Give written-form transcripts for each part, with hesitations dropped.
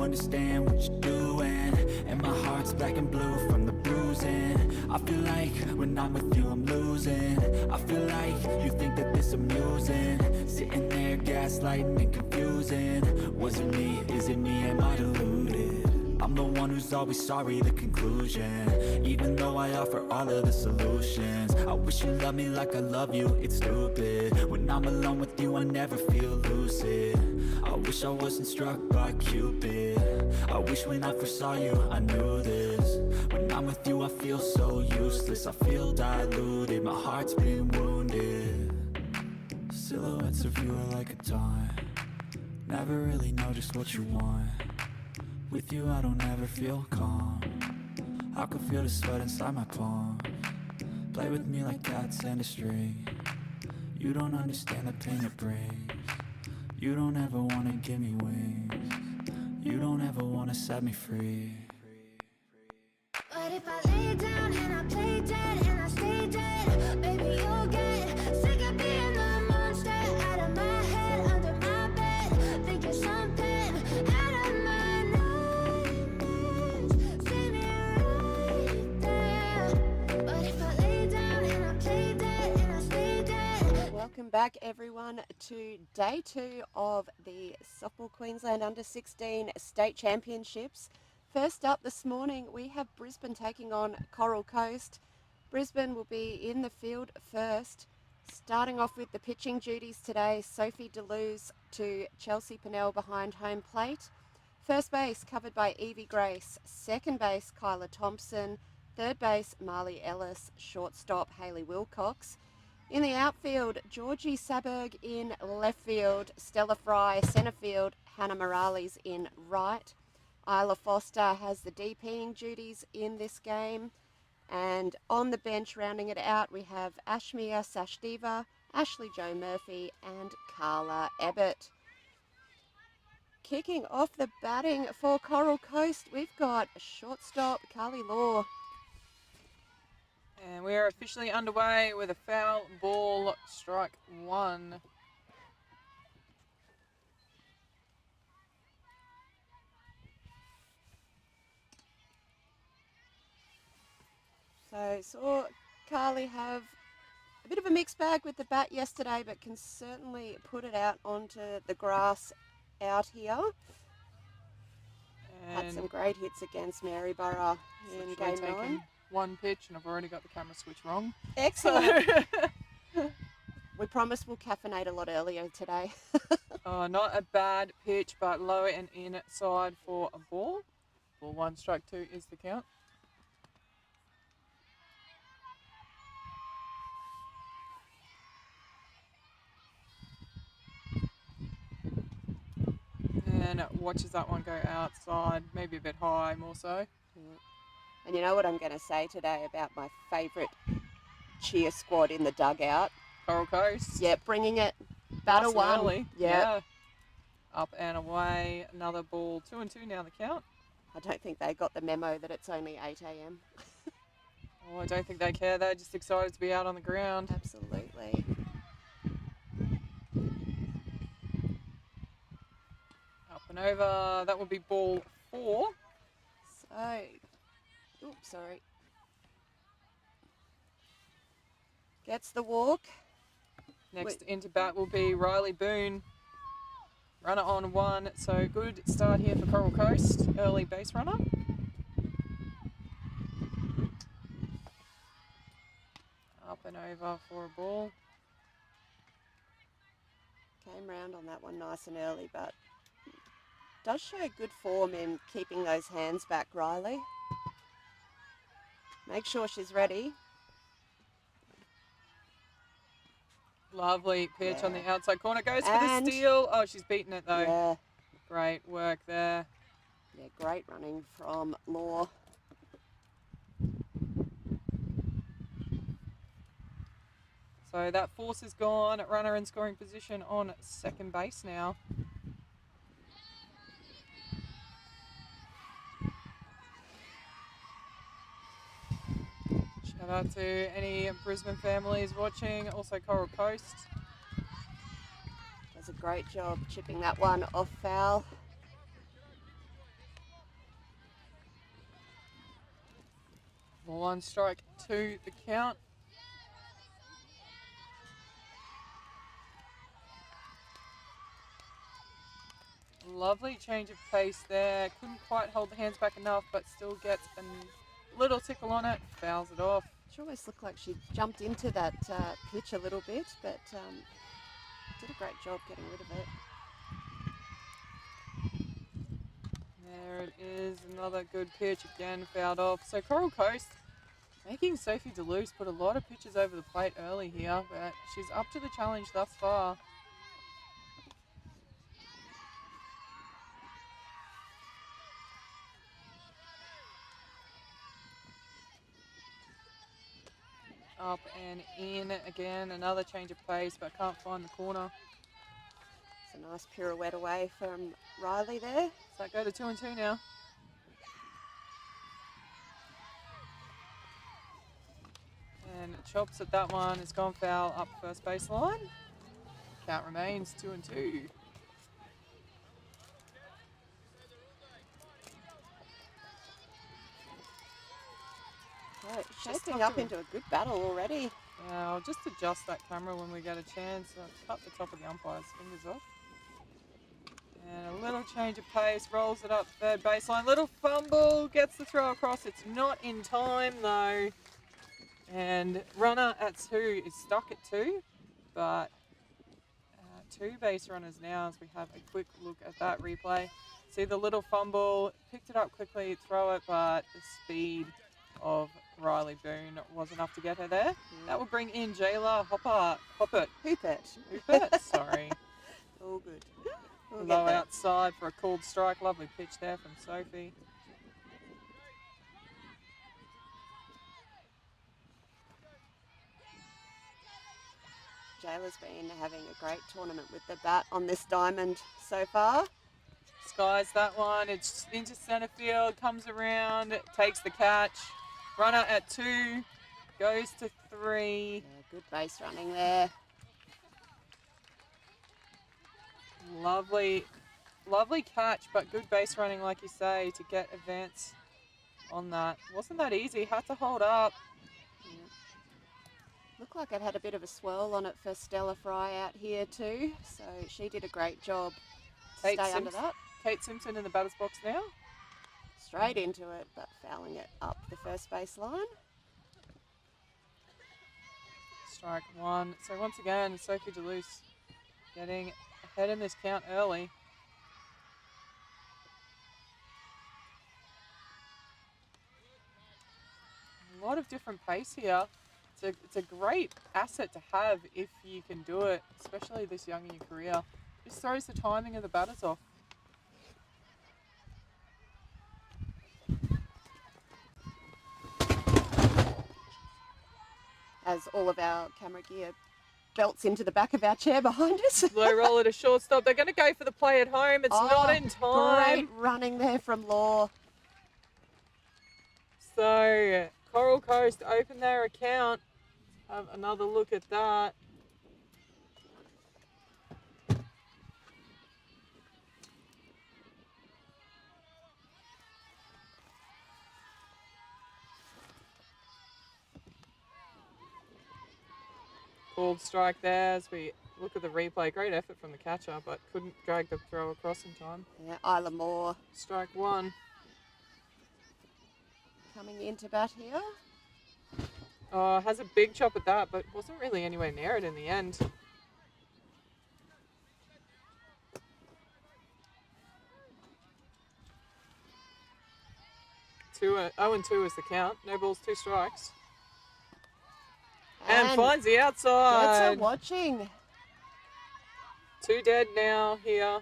understand what you're doing, and my heart's black and blue from the bruising. I feel like when I'm with you I'm losing. I feel like you think that this amusing, sitting there gaslighting and confusing. Was it me? Is it me? Am I deluded? I'm the one who's always sorry, the conclusion. Even though I offer all of the solutions, I wish you loved me like I love you, it's stupid. When I'm alone with you I never feel lucid. I wish I wasn't struck by Cupid. I wish when I first saw you I knew this. When I'm with you I feel so useless, I feel diluted, my heart's been wounded. Silhouettes of you are like a taunt, never really know just what you want. With you I don't ever feel calm, I can feel the sweat inside my palm. Play with me like cats and a string, you don't understand the pain it brings. You don't ever wanna give me wings, you don't ever wanna set me free. But if I lay down and I play dead and I stay dead, baby you'll get sick of being the monster out of my head, under my bed, thinking something out of my nightmares. See me right there. But if I lay down and I play dead and I stay dead. Welcome back everyone to day 2 of the Softball Queensland Under-16 State Championships. First up this morning we have Brisbane taking on Coral Coast. Brisbane will be in the field first. Starting off with the pitching duties today, Sophie Deleuze to Chelsea Pennell behind home plate. First base covered by Evie Grace, second base Kyla Thompson, third base Marley Ellis, shortstop Hayley Wilcox. In the outfield, Georgie Saberg in left field, Stella Fry centre field, Hannah Morales in right. Isla Foster has the DPing duties in this game. And on the bench rounding it out we have Ashmia Sachdeva, Ashley Jo Murphy and Carla Ebbett. Kicking off the batting for Coral Coast, we've got shortstop Carly Law. And we are officially underway with a foul ball, strike 1. So saw Carly have a bit of a mixed bag with the bat yesterday, but can certainly put it out onto the grass out here. And Had some great hits against Maryborough in game 9. One pitch, and I've already got the camera switch wrong. Excellent. We promised we'll caffeinate a lot earlier today. Not a bad pitch, but low and inside for a ball. Ball 1, strike 2 is the count. And watches that one go outside, maybe a bit high more so. And you know what I'm going to say today about my favourite cheer squad in the dugout? Coral Coast. Yeah, bringing it. Batter Nice one. early. Yeah. Up and away. Another ball. 2 and 2 now the count. I don't think they got the memo that it's only 8 a.m. Oh, I don't think they care. They're just excited to be out on the ground. Absolutely. Up and over. That will be ball 4. So, oops, sorry. Gets the walk. Next into bat will be Riley Boone. Runner on 1. So good start here for Coral Coast. Early base runner. Up and over for a ball. Came round on that one nice and early, but does show good form in keeping those hands back, Riley. Make sure she's ready. Lovely pitch on the Yeah. outside corner. Goes for And- the steal. Oh, she's beaten it though. Yeah, Great work there. yeah, great running from Law. So that force is gone. Runner in scoring position on second base now. Shout out to any Brisbane families watching, also Coral Coast. Does a great job chipping that one off foul. 1 strike to the count. Lovely change of pace there. Couldn't quite hold the hands back enough, but still gets a little tickle on it. Fouls it off. She almost looked like she jumped into that pitch a little bit, but did a great job getting rid of it. There it is. Another good pitch. Again, fouled off. So Coral Coast making Sophie Deleuze put a lot of pitches over the plate early here, but she's up to the challenge thus far. Up and in again, another change of pace, but can't find the corner. It's a nice pirouette away from Riley there. So that go to 2 and 2 now. And chops at that one. It's gone foul up first baseline. Count remains 2 and 2. Right, shaping up into a good battle already. Yeah, I'll just adjust that camera when we get a chance. Cut the top of the umpire's fingers off. And a little change of pace, rolls it up third baseline. Little fumble, gets the throw across. It's not in time though. And runner at 2 is stuck at 2, but 2 base runners now as we have a quick look at that replay. See the little fumble, picked it up quickly, throw it, but the speed of Riley Boone was enough to get her there. That will bring in Jayla Hoopert, sorry. All good. We'll Low outside for a called strike. Lovely pitch there from Sophie. Jayla's been having a great tournament with the bat on this diamond so far. Skies that one. It's into centre field, comes around, takes the catch. Runner at 2, goes to 3. Yeah, good base running there. Lovely catch, but good base running, like you say, to get advance on that. Wasn't that easy? Had to hold up. Yeah. Looked like it had a bit of a swirl on it for Stella Fry out here too, so she did a great job to stay under that. Kate Simpson in the batter's box now. Straight into it, but fouling it up the first base line. Strike 1. So once again, Sophie Deleuze getting ahead in this count early. A lot of different pace here. It's a great asset to have if you can do it, especially this young in your career. Just throws the timing of the batters off. As all of our camera gear belts into the back of our chair behind us. Low roll at a shortstop. They're going to go for the play at home. It's not in time. Great running there from Law. So Coral Coast open their account. Have another look at that. Called strike there as we look at the replay. Great effort from the catcher, but couldn't drag the throw across in time. Yeah, Isla Moore Strike 1. coming into bat here. Has a big chop at that, but wasn't really anywhere near it in the end. Oh and 2 is the count. No balls, 2 strikes. And finds the outside. Gets her watching. 2 dead now here.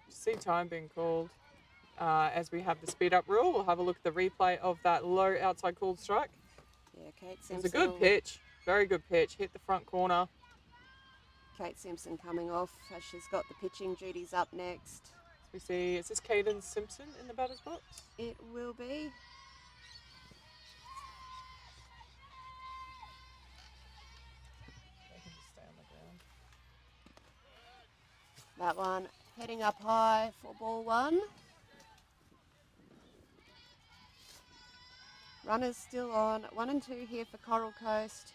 See time being called. As we have the speed up rule, we'll have a look at the replay of that low outside called strike. Yeah, Kate Simpson. It's a good pitch. Very good pitch. Hit the front corner. Kate Simpson coming off as she's got the pitching duties up next. We see, is this Caden Simpson in the batter's box? It will be. They can just stay on the ground. That one heading up high for ball 1. Runners still on. 1 and 2 here for Coral Coast.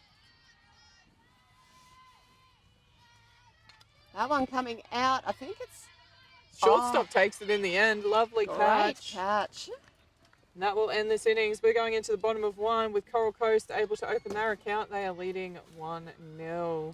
That one coming out. I think it's Shortstop takes it in the end. Lovely great catch. And that will end this innings. We're going into the bottom of 1 with Coral Coast able to open their account. They are leading 1-0.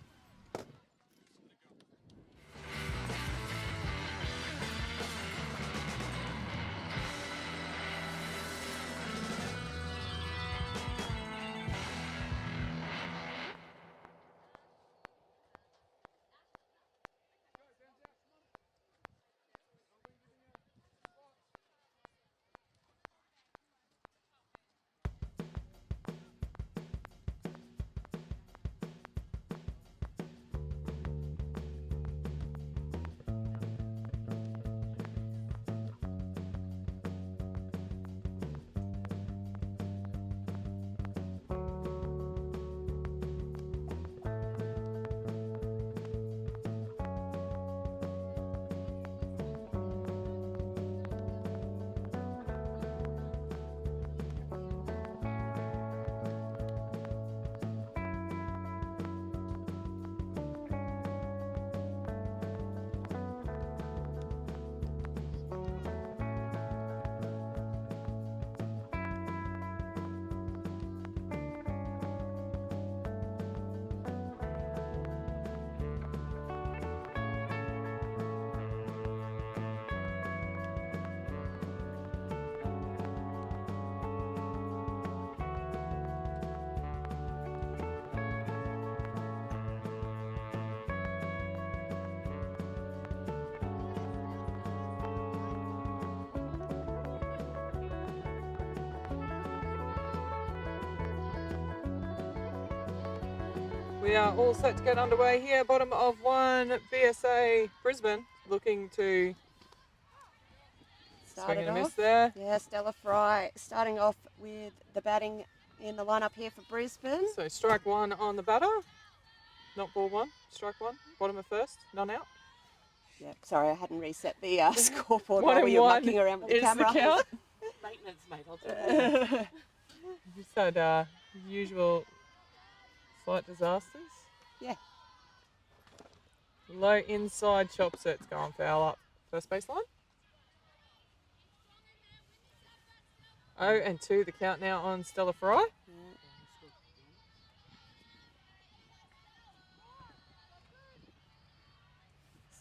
We are all set to get underway here. Bottom of 1, BSA Brisbane looking to swing and a miss there. Yeah, Stella Fry starting off with the batting in the lineup here for Brisbane. So strike 1 on the batter. Not ball 1, strike 1. Bottom of 1st, none out. Yeah, sorry, I hadn't reset the scoreboard 1 while we and were 1 mucking around with the is camera. the count. Maintenance, mate. I'll tell you. Just had usual slight disasters. Yeah. Low inside chop set's going foul up first baseline. 0-2 the count now on Stella Fry.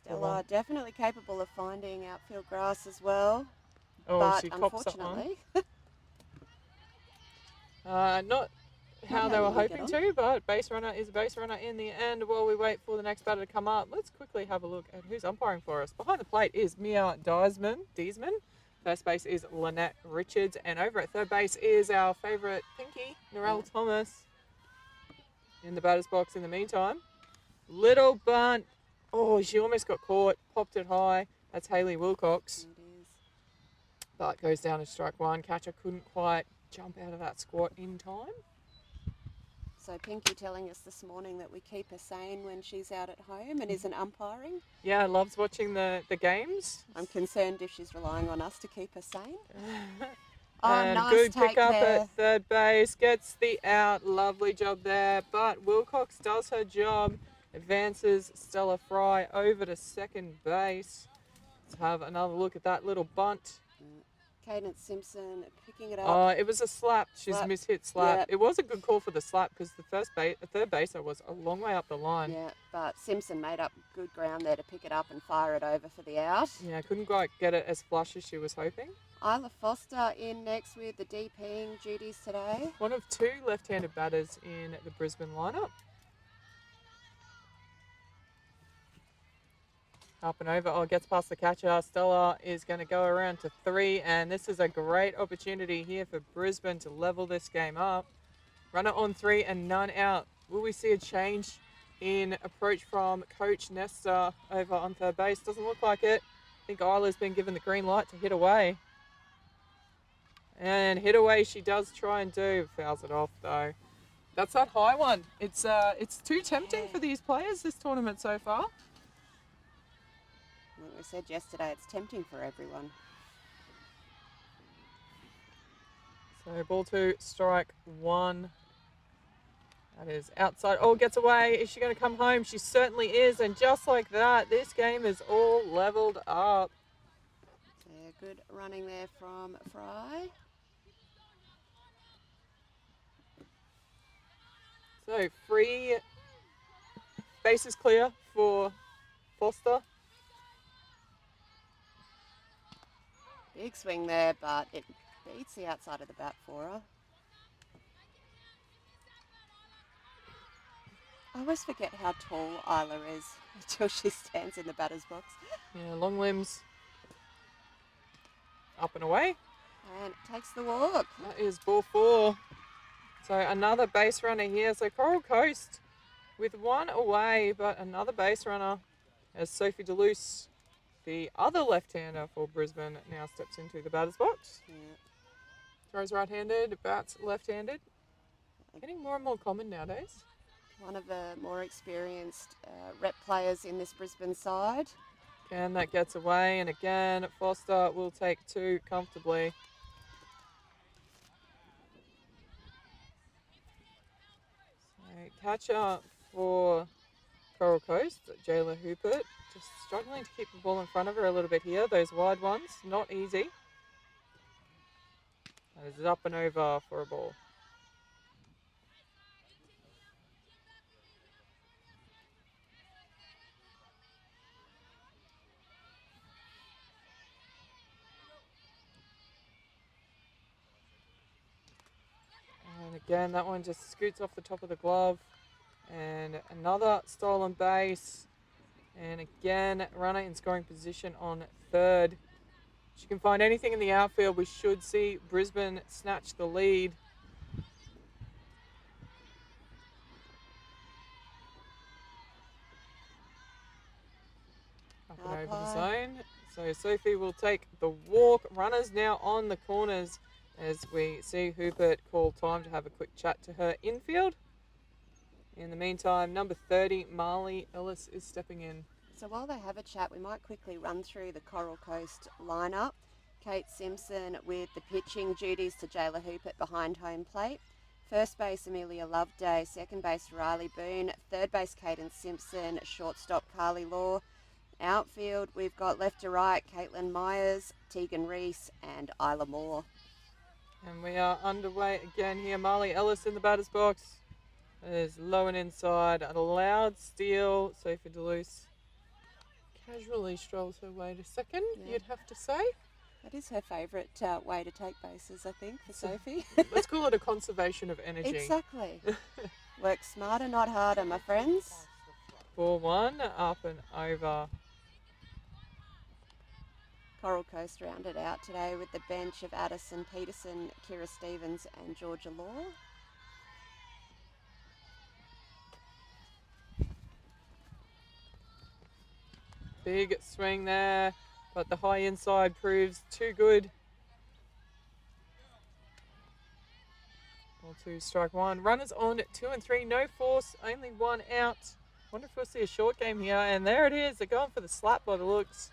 Stella definitely capable of finding outfield grass as well. Oh, but she cops that one. unfortunately, Not how how they were you would get hoping on. to, but base runner is a base runner in the end. While we wait for the next batter to come up, let's quickly have a look at who's umpiring for us. Behind the plate is Mia Deisman. First base is Lynette Richards. And over at third base is our favourite Pinky, Narelle Thomas. In the batter's box in the meantime. Little bunt. Oh, she almost got caught. Popped it high. That's Hayley Wilcox. it is. But goes down to strike 1. Catcher couldn't quite jump out of that squat in time. So Pinky telling us this morning that we keep her sane when she's out at home and isn't umpiring. Yeah, loves watching the games. I'm concerned if she's relying on us to keep her sane. And nice good take pick up there. at third base. Gets the out. Lovely job there. But Wilcox does her job. Advances Stella Fry over to second base. Let's have another look at that little bunt. Cadence Simpson picking it up. It was a slap. She's Slap. mishit slap. Yep. It was a good call for the slap because the third baser was a long way up the line. Yeah, but Simpson made up good ground there to pick it up and fire it over for the out. Yeah, couldn't quite get it as flush as she was hoping. Isla Foster in next with the DPing duties today. One of 2 left-handed batters in the Brisbane lineup. Up and over. Oh, gets past the catcher. Stella is going to go around to 3, and this is a great opportunity here for Brisbane to level this game up. Runner on 3 and none out. Will we see a change in approach from Coach Nesta over on third base? Doesn't look like it. I think Isla's been given the green light to hit away. And hit away she does try and do. Fouls it off though. That's that high one. It's too tempting for these players this tournament so far. Like we said yesterday, it's tempting for everyone. So ball 2, strike 1. That is outside. Oh, gets away. Is she going to come home? She certainly is. And just like that, this game is all leveled up. Yeah, good running there from Fry. So free, base is clear for Foster. Big swing there, but it beats the outside of the bat for her. I always forget how tall Isla is until she stands in the batter's box. Yeah, long limbs. Up and away. And takes the walk. That is ball 4. So another base runner here. So Coral Coast with 1 away, but another base runner as Sophie DeLuce, the other left-hander for Brisbane, now steps into the batter's box. Yeah. Throws right-handed, bats left-handed. Getting more and more common nowadays. One of the more experienced rep players in this Brisbane side. And that gets away, and again, Foster will take 2 comfortably. So catcher for Coral Coast, Jayla Hooper, just struggling to keep the ball in front of her a little bit here. Those wide ones, not easy. That is up and over for a ball. And again, that one just scoots off the top of the glove. And another stolen base. And again, runner in scoring position on 3rd. If she can find anything in the outfield, we should see Brisbane snatch the lead. Up and over the zone. So Sophie will take the walk. Runners now on the corners as we see Hooper call time to have a quick chat to her infield. In the meantime, number 30, Marley Ellis, is stepping in. So while they have a chat, we might quickly run through the Coral Coast lineup. Kate Simpson with the pitching duties to Jayla Hooper behind home plate. First base, Amelia Loveday. Second base, Riley Boone. Third base, Caden Simpson. Shortstop, Carly Law. Outfield, we've got left to right, Caitlin Myers, Tegan Reese and Isla Moore. And we are underway again here. Marley Ellis in the batter's box. There's low and inside. A loud steal. Sophie DeLuce casually strolls her way to second, you'd have to say. That is her favourite way to take bases, I think, for Sophie. Let's call it a conservation of energy. Exactly. Work smarter, not harder, my friends. 4-1, up and over. Coral Coast rounded out today with the bench of Addison Peterson, Kira Stevens and Georgia Law. Big swing there, but the high inside proves too good. Ball 2, strike 1. Runners on 2 and 3, no force, only 1 out. Wonder if we'll see a short game here, and there it is. They're going for the slap by the looks.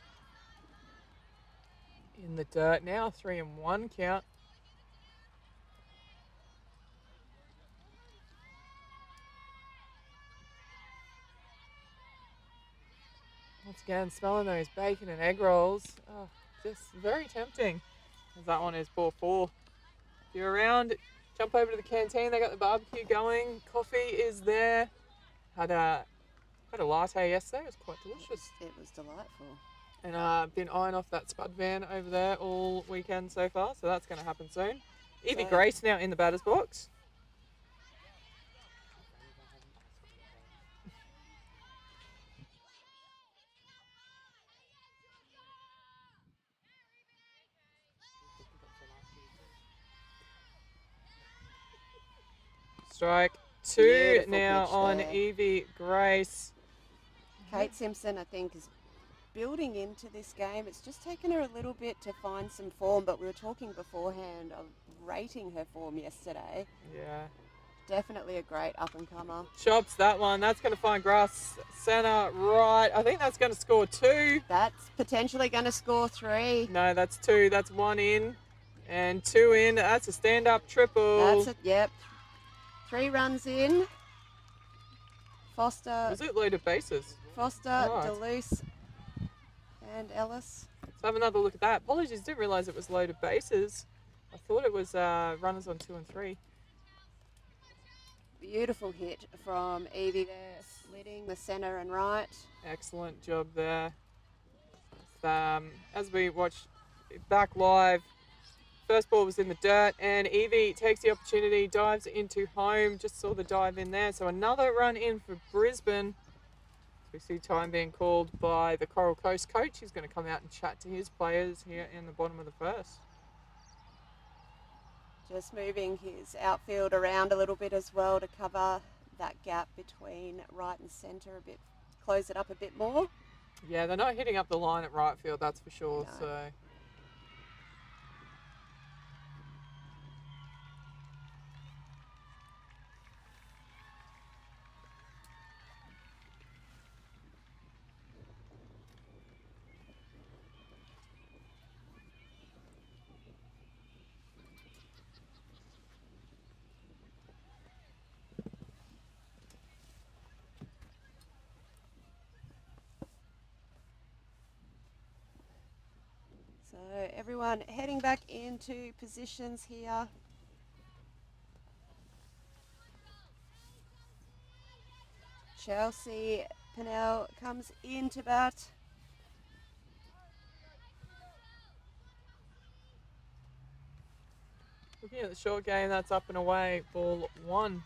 In the dirt now, 3-1 count. Once again, smelling those bacon and egg rolls. Oh, just very tempting. As that one is ball 4. If you're around, jump over to the canteen. They got the barbecue going. Coffee is there. Had a latte yesterday. It was quite delicious. It was delightful. And I've been eyeing off that Spud van over there all weekend so far, so that's going to happen soon. Evie Grace now in the batter's box. Strike 2 Beautiful now pitch on there. Evie Grace. Kate Simpson, I think, is building into this game. It's just taken her a little bit to find some form, but we were talking beforehand of rating her form yesterday. Yeah. Definitely a great up-and-comer. Chops that one. That's going to find grass centre right. I think that's going to score 2. That's potentially going to score 3. No, that's 2. That's 1 in. And 2 in. That's a stand-up triple. That's it, yep. 3 runs in. Foster, Was it loaded bases? Foster, Right. Deleuze, and Ellis. Let's have another look at that. Apologies, didn't realise it was loaded bases. I thought it was runners on 2 and 3. Beautiful hit from Evie there, slitting the centre and right. Excellent job there. As we watch back live, first ball was in the dirt and Evie takes the opportunity, dives into home. Just saw the dive in there. So another run in for Brisbane. We see time being called by the Coral Coast coach. He's going to come out and chat to his players here in the bottom of the first. Just moving his outfield around a little bit as well to cover that gap between right and centre a bit, close it up a bit more. Yeah, they're not hitting up the line at right field, that's for sure. No. So So everyone heading back into positions here. Chelsea Pennell comes into bat. looking at the short game, that's up and away. Ball 1.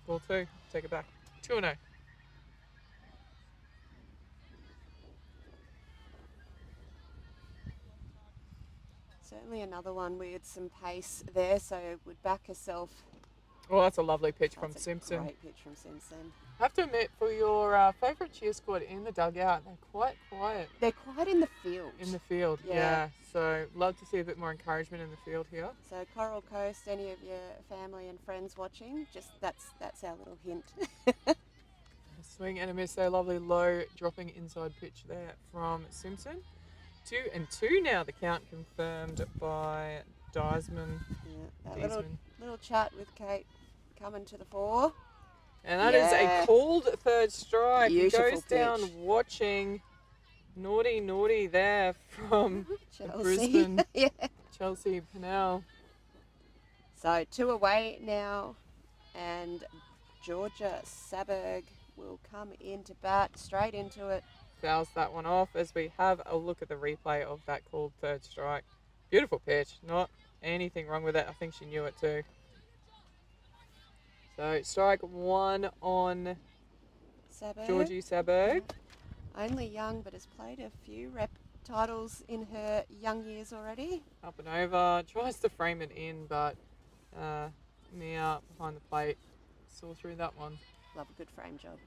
Ball 2. Take it back. 2-0. Certainly another one with some pace there, so would back herself. Oh, that's a lovely pitch from That's a Simpson. great pitch from Simpson. I have to admit, for your favourite cheer squad in the dugout, they're quite quiet They're quite in the field. in the field. Yeah. Yeah. So love to see a bit more encouragement in the field here. So Coral Coast, any of your family and friends watching, just that's our little hint. A swing and a miss there. Lovely low dropping inside pitch there from Simpson. 2-2 now. The count confirmed by Diesman. Yeah, that little chat with Kate coming to the fore. And that is Yeah. a called third strike. Beautiful He goes down pitch. watching. Naughty there from Chelsea. Brisbane. Yeah. Chelsea Pennell. So 2 away now, and Georgia Saberg will come into bat, straight into it. Fouls that one off as we have a look at the replay of that called third strike. Beautiful pitch. Not anything wrong with it. I think she knew it too. So strike 1 on Saberg. Georgie Saberg. Only young, but has played a few rep titles in her young years already. Up and over. Tries to frame it in, but Mia behind the plate saw through that one. Love a good frame job.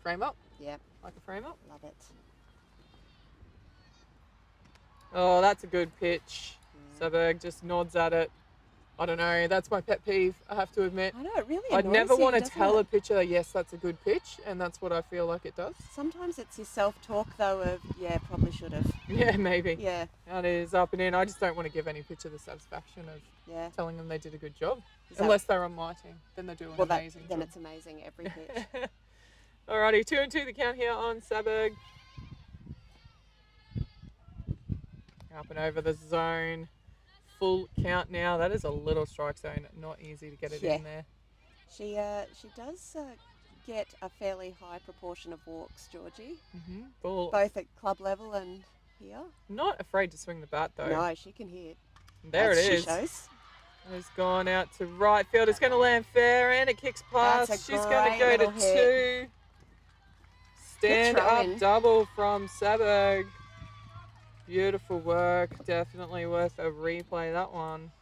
Frame up. Yeah, Like a frame up. love it. Oh, that's a good pitch. Yeah. Saberg just nods at it. I don't know. That's my pet peeve, I have to admit. I know, it really I'd annoys never you, want to doesn't tell it? a pitcher, yes, that's a good pitch, and that's what I feel like it does. Sometimes it's your self-talk though of, yeah, probably should have. Yeah, maybe. Yeah, That is up and in. I just don't want to give any pitcher the satisfaction of yeah. telling them they did a good job. Is that- Unless they're on my team. Then they're doing Well, an amazing then job. it's amazing every pitch. Alrighty, 2-2 the count here on Saberg. Up and over the zone. Full count now. That is a little strike zone. Not easy to get it Yeah. in there. She does get a fairly high proportion of walks, Georgie, Ball. both at club level and here. Not afraid to swing the bat though. No, she can hit. There it She is. shows. It's gone out to right field. It's going to land fair and it kicks past. That's a She's going to great go to little hit. 2. Stand up throw-in. double from Saberg. Beautiful work. Definitely worth a replay, that one.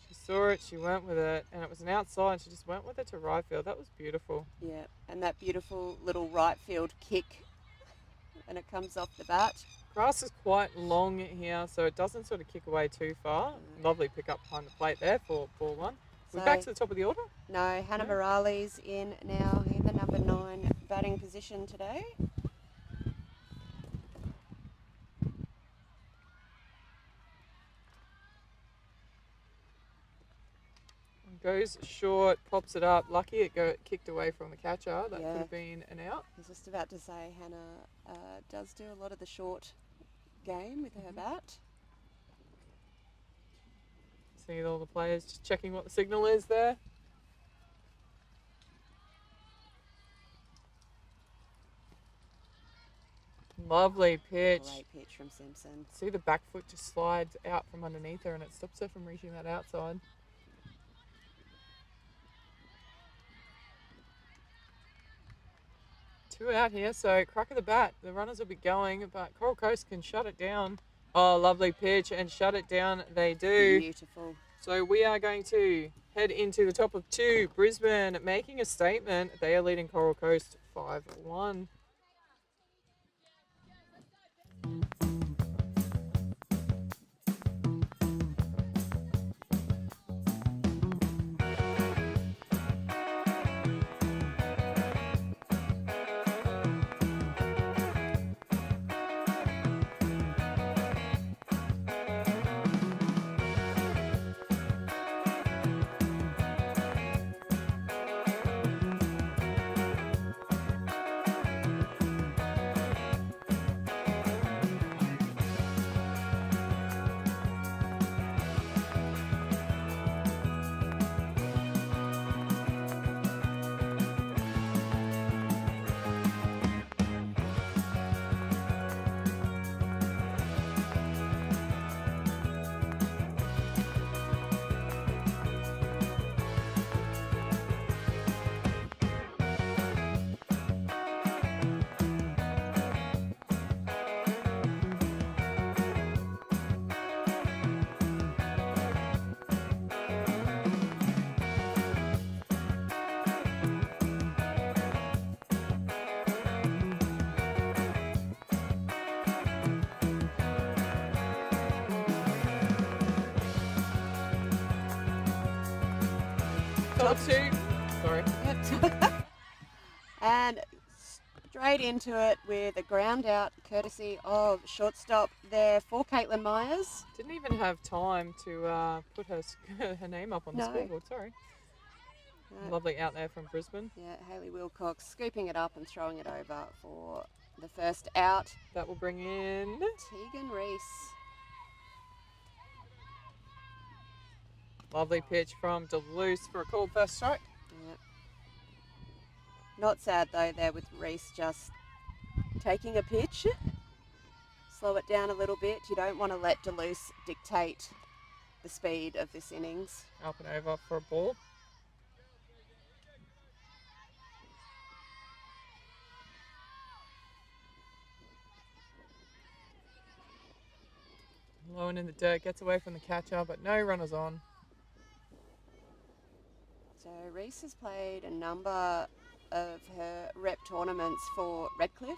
She saw it, she went with it, and it was an outside. She just went with it to right field. That was beautiful. Yeah, and that beautiful little right field kick, and it comes off the bat. Grass is quite long here, so it doesn't sort of kick away too far. Lovely pick up behind the plate there for ball 1. We're So- back to the top of the order. No, Hannah No? Morales in now in the number 9 batting position today. Goes short, pops it up. Lucky it kicked away from the catcher. That Yeah. could have been an out. I was just about to say Hannah does do a lot of the short game with her bat. See all the players just checking what the signal is there. Lovely pitch. Great pitch from Simpson. See the back foot just slides out from underneath her and it stops her from reaching that outside. Two out here, so crack of the bat. The runners will be going, but Coral Coast can shut it down. Oh, lovely pitch, and shut it down they do. Beautiful. So we are going to head into the top of 2. Brisbane making a statement. They are leading Coral Coast 5-1. Top 2. Sorry. And straight into it with a ground out courtesy of shortstop there for Caitlin Myers. Didn't even have time to put her name up on the No. scoreboard. Sorry. Lovely out there from Brisbane. Yeah, Hayley Wilcox scooping it up and throwing it over for the first out. That will bring in Tegan Reese. lovely pitch from Duluth for a called first strike. Yep. Not sad though there with Reese just taking a pitch. Slow it down a little bit. You don't want to let Duluth dictate the speed of this innings. Up and over for a ball. Low and in the dirt, gets away from the catcher, but no runners on. So Reese has played a number of her rep tournaments for Redcliffe.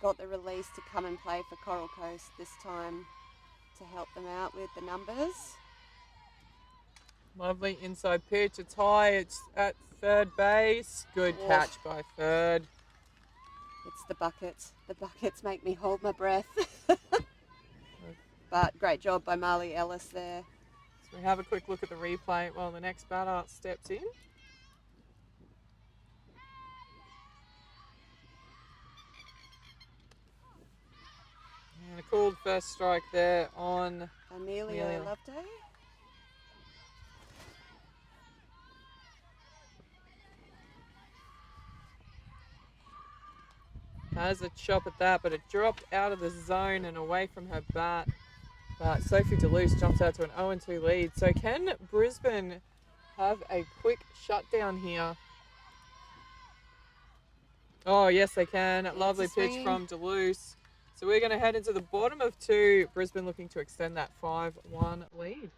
Got the release to come and play for Coral Coast this time to help them out with the numbers. Lovely inside pitch. It's high. It's at third base. Good Oh. catch by third. It's the buckets. The buckets make me hold my breath. But great job by Marley Ellis there. So we have a quick look at the replay while the next batter steps in. And a called first strike there on Amelia Amelia. Loveday. has a chop at that, but it dropped out of the zone and away from her bat. But Sophie Deleuze jumps out to an 0-2 lead. So can Brisbane have a quick shutdown here? Oh, yes, they can. It's Lovely a pitch swing. from Deleuze. So we're going to head into the bottom of 2. Brisbane looking to extend that 5-1 lead.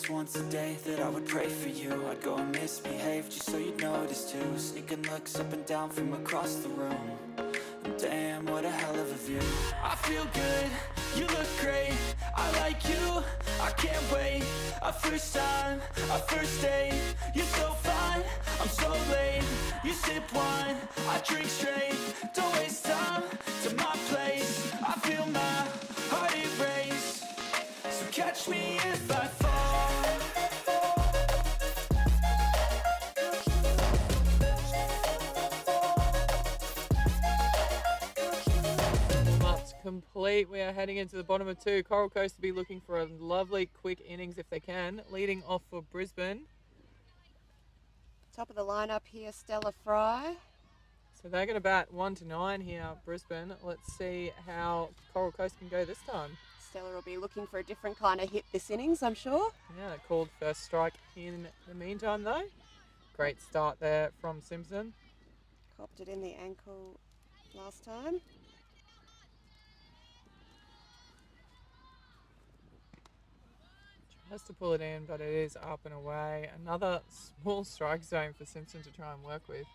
was once a day that I would pray for you. I'd go and misbehave just so you'd notice too. Sneaking looks up and down from across the room. And damn, what a hell of a view. I feel good, you look great, I like you, I can't wait. A first time, a first date, you're so fine, I'm so late. You sip wine, I drink straight, don't waste time to my place. I feel my heart erase, so catch me if I fall. Complete. We are heading into the bottom of 2. Coral Coast to be looking for a lovely quick innings if they can. Leading off for Brisbane. Top of the lineup here, Stella Fry. So they're going to bat 1 to 9 here, Brisbane. Let's see how Coral Coast can go this time. Stella will be looking for a different kind of hit this innings, I'm sure. Yeah, they called first strike in the meantime though. Great start there from Simpson. Copped it in the ankle last time. Has to pull it in, but it is up and away. Another small strike zone for Simpson to try and work with.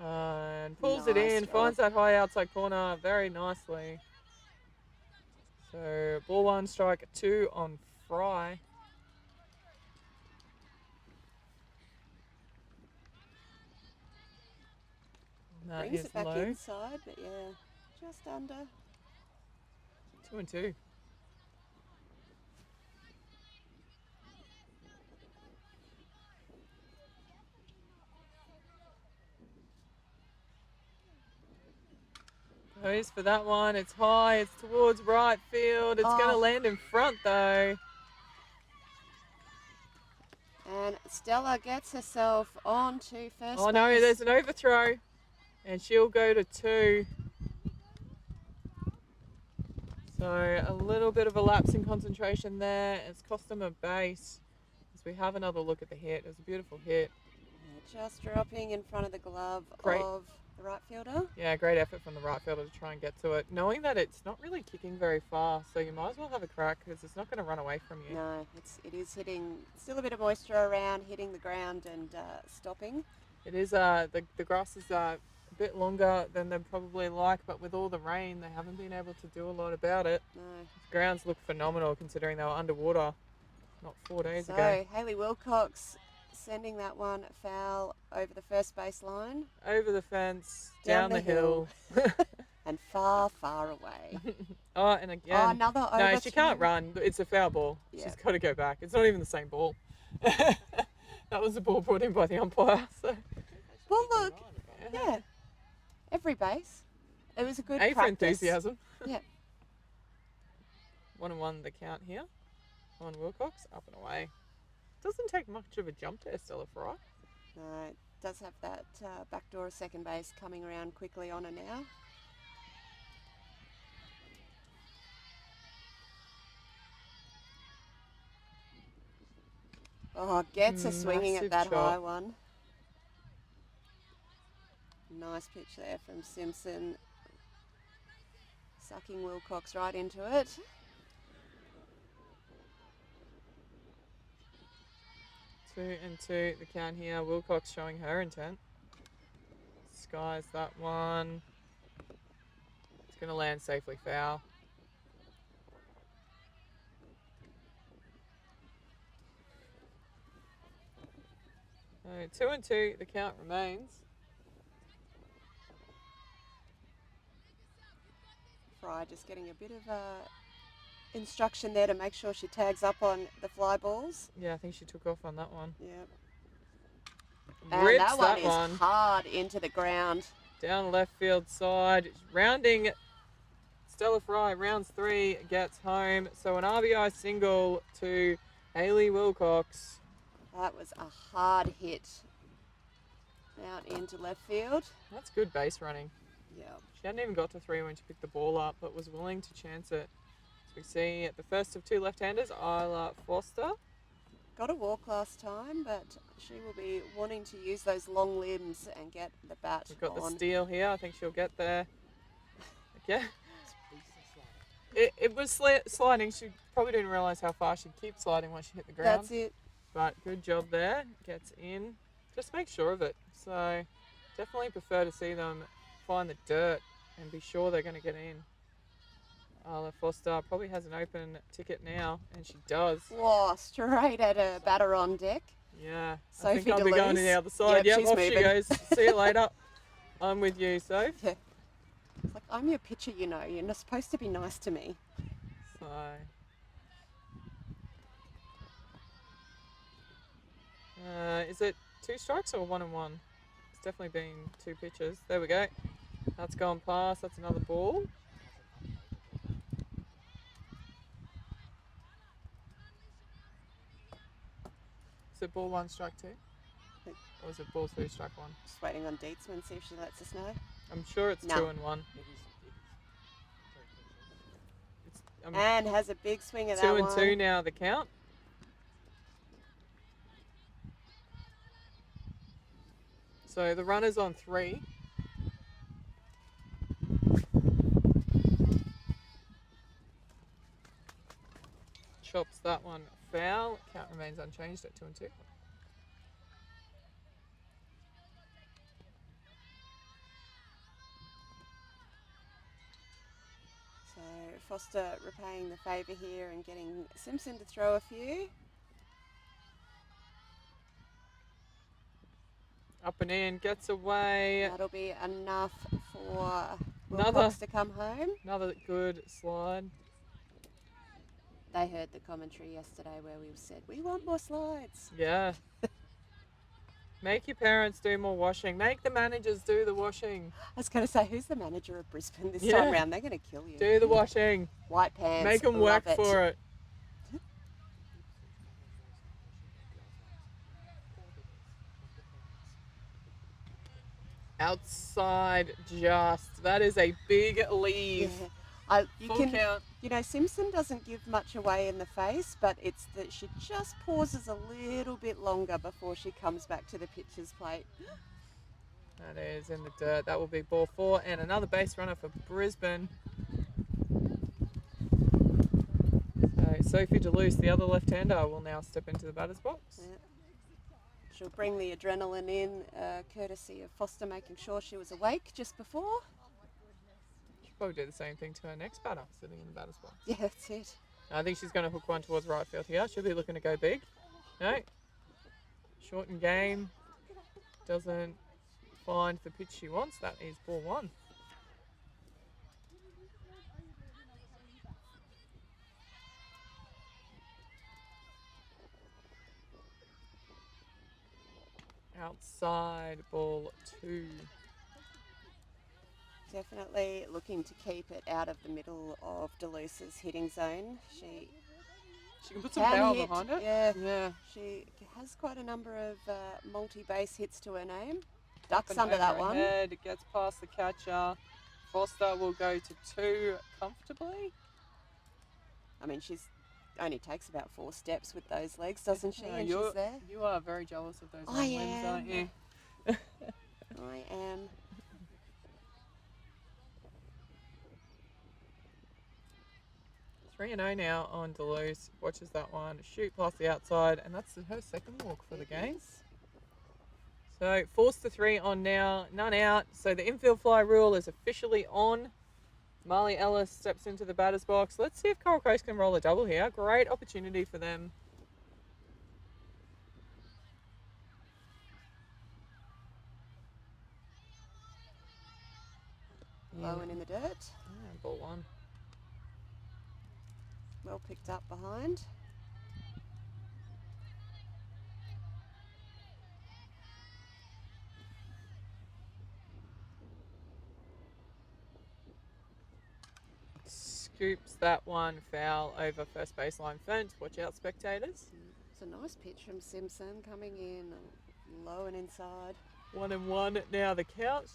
And pulls it in, finds that high outside corner very nicely. So ball 1, strike 2 on Fry. That Brings is it back low. inside, but yeah, just under. 2 and 2. Goes for that one. It's high. It's towards right field. It's going to land in front though. And Stella gets herself on to first Oh no, base. there's an overthrow. And she'll go to 2. So a little bit of a lapse in concentration there. It's cost them a base. As we have another look at the hit. It was a beautiful hit. Yeah, just dropping in front of the glove Great. of the right fielder. Yeah, great effort from the right fielder to try and get to it. Knowing that it's not really kicking very far, so you might as well have a crack because it's not going to run away from you. No, it is hitting, still a bit of moisture around, hitting the ground and stopping. It is, the grass is a bit longer than they'd probably like, but with all the rain, they haven't been able to do a lot about it. No. The grounds look phenomenal considering they were underwater not 4 days ago. So Hayley Wilcox sending that one foul over the first base line. Over the fence, down the hill. And far, far away. Oh, and again. Oh, another over. No, she can't run. It's a foul ball. Yeah. She's got to go back. It's not even the same ball. That was the ball brought in by the umpire. So. Well, look. Yeah. Every base. It was a good A for practice. enthusiasm. Yeah. 1-1 the count here on Wilcox, up and away. Doesn't take much of a jump to Stella Fry. No, it does have that backdoor of second base coming around quickly on her now. Oh, gets her swinging at Massive that high shot. one. Nice pitch there from Simpson. Sucking Wilcox right into it. 2-2 the count here. Wilcox showing her intent. Skies that one. It's going to land safely foul. So 2-2 the count remains. Fry just getting a bit of instruction there to make sure she tags up on the fly balls. Yeah, I think she took off on that one. Yep. And Rips that one that is one hard into the ground. down left field side. Rounding Stella Fry, rounds 3, gets home. So an RBI single to Hayley Wilcox. That was a hard hit out into left field. That's good base running. Yeah. She hadn't even got to 3 when she picked the ball up, but was willing to chance it. As we see the first of 2 left-handers, Isla Foster. Got a walk last time, but she will be wanting to use those long limbs and get the bat We've got the on. steal here. I think she'll get there. Yeah. It was sliding. She probably didn't realise how far she'd keep sliding once she hit the ground. That's it. But good job there. Gets in. Just make sure of it. So definitely prefer to see them find the dirt and be sure they're going to get in. Arla Foster probably has an open ticket now, and she does. Whoa, straight at a batter on deck. Yeah. I Sophie think I'll be going to the Deleuze. other side. Yep, Yep, she's off moving. she goes. See you later. I'm with you, Soph. Yeah. It's like, I'm your pitcher, you know. You're not supposed to be nice to me. So. Is it 2 strikes or 1 and 1? It's definitely been 2 pitches. There we go. That's gone past. That's another ball. Is it ball 1, strike 2? Or is it ball 2, strike 1? Just waiting on Dietzman, see if she lets us know. I'm sure it's No. 2 and 1. It's, And has a big swing at 2 that and one. 2 now, the count. So the runner's on 3. Chops that one foul. Count remains unchanged at 2 and 2. So Foster repaying the favour here and getting Simpson to throw a few. Up and in, gets away. That'll be enough for Another- Wilcox to come home. Another good slide. They heard the commentary yesterday where we said, we want more slides. Yeah. Make your parents do more washing. Make the managers do the washing. I was going to say, who's the manager of Brisbane this Yeah. time round? They're going to kill you. Do the washing. White pants. Make them love work it. for it. Outside just. That is a big Yeah. leave. You Full can, count. you know, Simpson doesn't give much away in the face, but it's that she just pauses a little bit longer before she comes back to the pitcher's plate. That is in the dirt. That will be ball 4 and another base runner for Brisbane. So Sophie Deleuze, the other left-hander, will now step into the batter's box. Yeah. She'll bring the adrenaline in, courtesy of Foster making sure she was awake just before. She'll probably do the same thing to her next batter, sitting in the batter's box. Yeah, that's it. I think she's going to hook one towards right field here. She'll be looking to go big. No. Shorten game. Doesn't find the pitch she wants. That is ball 1. Outside ball 2. Definitely looking to keep it out of the middle of Deleuze's hitting zone. She She can put some can power hit, behind it. yeah. Yeah. She has quite a number of multi-base hits to her name. Ducks And under that over one. head, it gets past the catcher. Foster will go to 2 comfortably. I mean, she's only takes about 4 steps with those legs, doesn't she? And you're- she's there. You are very jealous of those I long limbs, aren't you? I am. Three and 0 now on Deleuze. Watches that one shoot past the outside, and that's her second walk for the game. So forced to 3 on now, none out. So the infield fly rule is officially on. Marley Ellis steps into the batter's box. Let's see if Coral Coast can roll a double here. Great opportunity for them. Low and in the dirt. And ball 1. Well picked up behind. Scoops that one foul over first baseline fence. Watch out, spectators. It's a nice pitch from Simpson coming in low and inside. 1 and 1 now the count.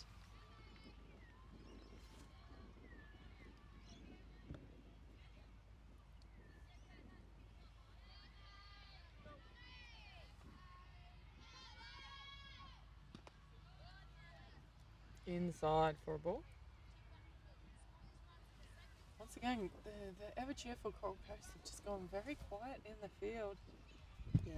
inside for a ball. Once again, the ever cheerful Coral Coast have just gone very quiet in the field. Yeah.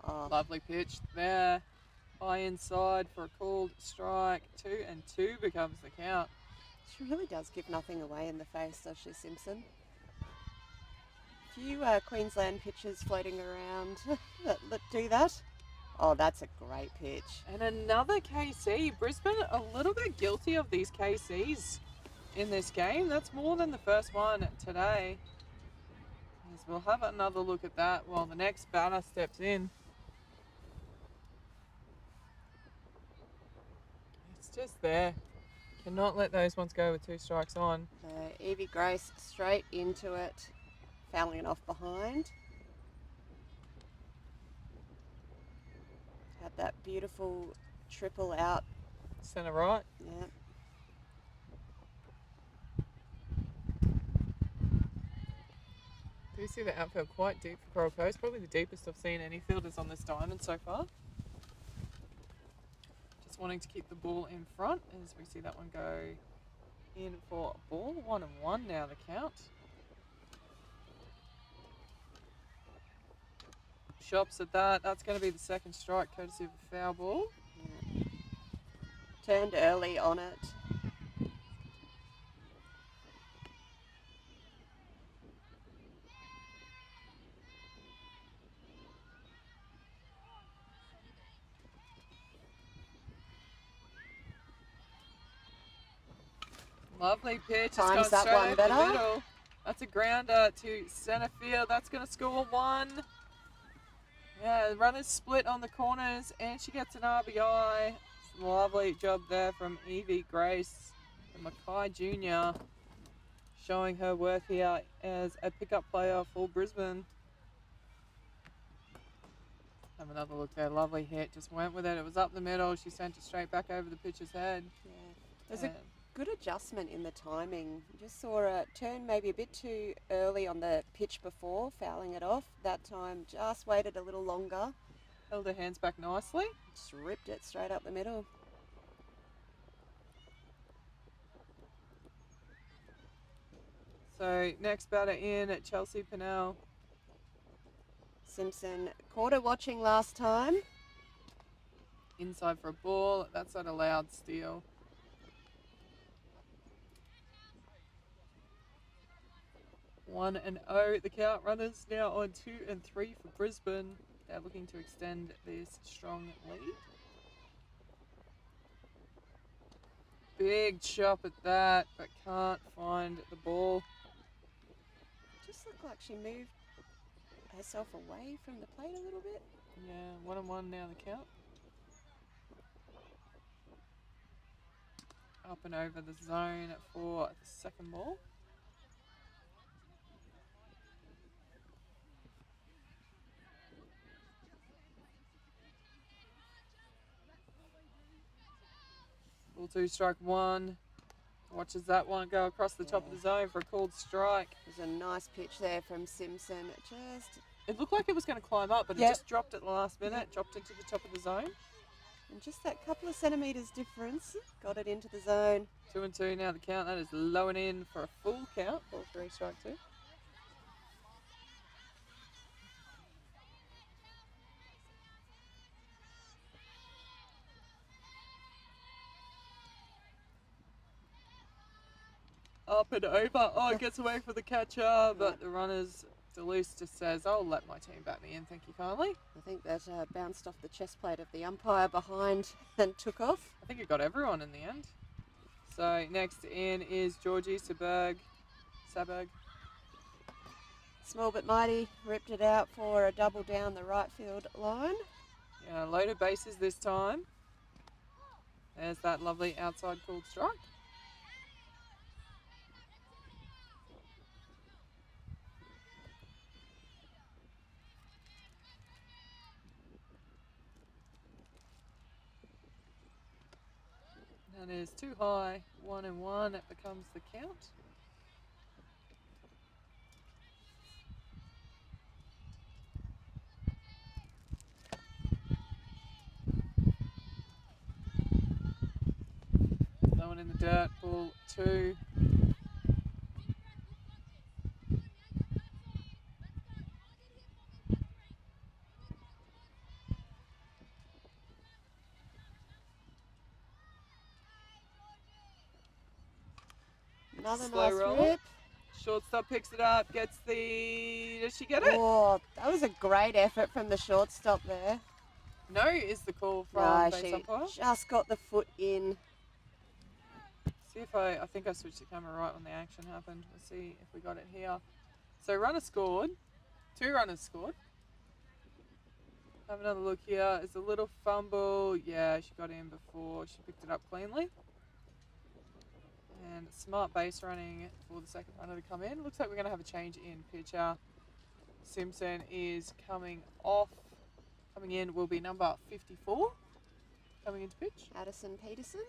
Oh, Lovely pitch there. High inside for a called strike. 2-2 becomes the count. she really does give nothing away in the face, does she, Simpson? Few Queensland pitches floating around that do that. Oh, that's a great pitch. And another KC. Brisbane a little bit guilty of these KCs in this game. That's more than the first one today. As we'll have another look at that while the next batter steps in. It's just there. Cannot let those ones go with 2 strikes on. Evie Grace straight into it, fouling it off behind. Had that beautiful triple out. Centre right. Yeah. Do you see the outfield quite deep for Coral Coast? Probably the deepest I've seen any fielders on this diamond so far. Just wanting to keep the ball in front as we see that one go in for a ball. 1-1 now the count. Shops at that. That's going to be the second strike courtesy of a foul ball. Yeah. Turned early on it. Lovely pitch. Times It's that gone straight one over better. the middle. That's a grounder to centre field. That's going to score 1. Yeah, the runners split on the corners and she gets an RBI. Lovely job there from Evie Grace and Mackay Jr. showing her worth here as a pickup player for Brisbane. Have another look there. Lovely hit. Just went with it. It was up the middle. She sent it straight back over the pitcher's head. Yeah. There's a good adjustment in the timing. Just saw a turn maybe a bit too early on the pitch before, fouling it off. That time just waited a little longer. Held her hands back nicely. Just ripped it straight up the middle. So next batter in at Chelsea Pennell. Simpson caught her watching last time. Inside for a ball. That's not allowed steal. One and 0 the count. Runners now on 2 and 3 for Brisbane. They're looking to extend this strong lead. Big chop at that, but can't find the ball. Just looked like she moved herself away from the plate a little bit. Yeah, 1-1 now the count. Up and over the zone for the second ball. Ball 2, strike 1. Watches that one go across the top of the zone for a called strike. There's a nice pitch there from Simpson. It looked like it was going to climb up, but it Yep. just dropped at the last minute, dropped into the top of the zone. And just that couple of centimetres difference got it into the zone. 2 and 2 now the count. That is low and in for a full count. Ball 3, strike 2. Up and over. Oh, it gets away from the catcher, but the runners, Deleuze just says, I'll let my team bat me in, thank you kindly. I think that bounced off the chest plate of the umpire behind and took off. I think it got everyone in the end. So next in is Georgie Sabag. Small but mighty, ripped it out for a double down the right field line. Yeah, loaded bases this time. There's that lovely outside called strike. That is too high. 1 and 1. That becomes the count. dirt, ball 2. Another Slow nice roll. rip. Shortstop picks it up, gets the... Does she get it? Oh, that was a great effort from the shortstop there. No is the call from No, base she umpire. just got the foot in. See if I think I switched the camera right when the action happened. Let's see if we got it here. So runner scored. 2 runners scored. Have another look here. It's a little fumble. Yeah, she got in before. She picked it up cleanly. And smart base running for the second runner to come in. Looks like we're going to have a change in pitcher. Simpson is coming off. Coming in will be number 54. Coming into pitch. Addison Peterson.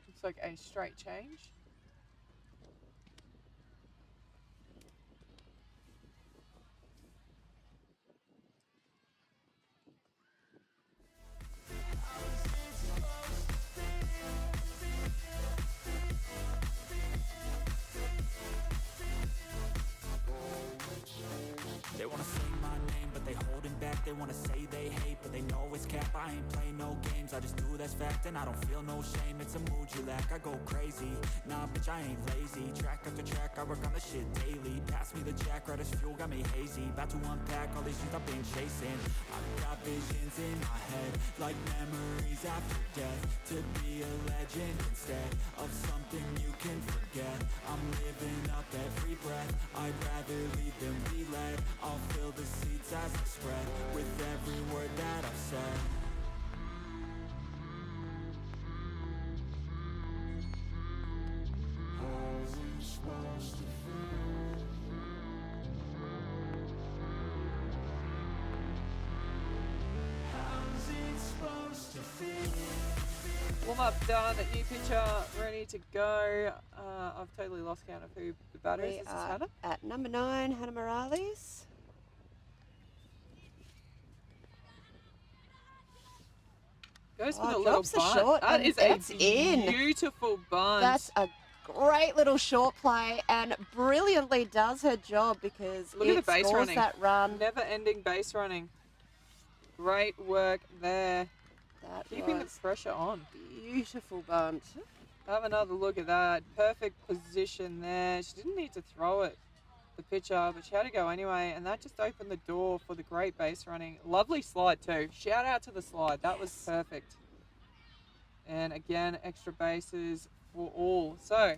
Looks like a straight change. They wanna say my name, but they holding back. They wanna say they hate, but they know it's cap. I ain't play no games, I just do that's fact. And I don't feel no shame, it's a mood you lack. I go crazy, nah bitch I ain't lazy. Track after track, I work on the shit daily. Pass me the jack, right as fuel, got me hazy. About to unpack all these things I've been chasing. I've got visions in my head, like memories after death. To be a legend instead of something you can forget. I'm living up every breath, I'd rather lead than be led. I'll fill the seats as I spread with every word that I've said. How's it supposed to feel? How's it supposed to feel? Warm up done. New pitcher ready to go. I've totally lost count of who the batter is. We This is are Hannah. at number 9, Hannah Morales. Goes for Oh, the little drops the bunt. short That and is it's a in. beautiful bunt. That's a great little short play and brilliantly does her job because Look it at the base scores running. that run. Never-ending base running. Great work there. That Keeping the was pressure on. beautiful bunt. Have another look at that. Perfect position there. She didn't need to throw it, the pitcher, but she had to go anyway, and that just opened the door for the great base running. Lovely slide too. Shout out to the slide. That was perfect. And again, extra bases for all. So,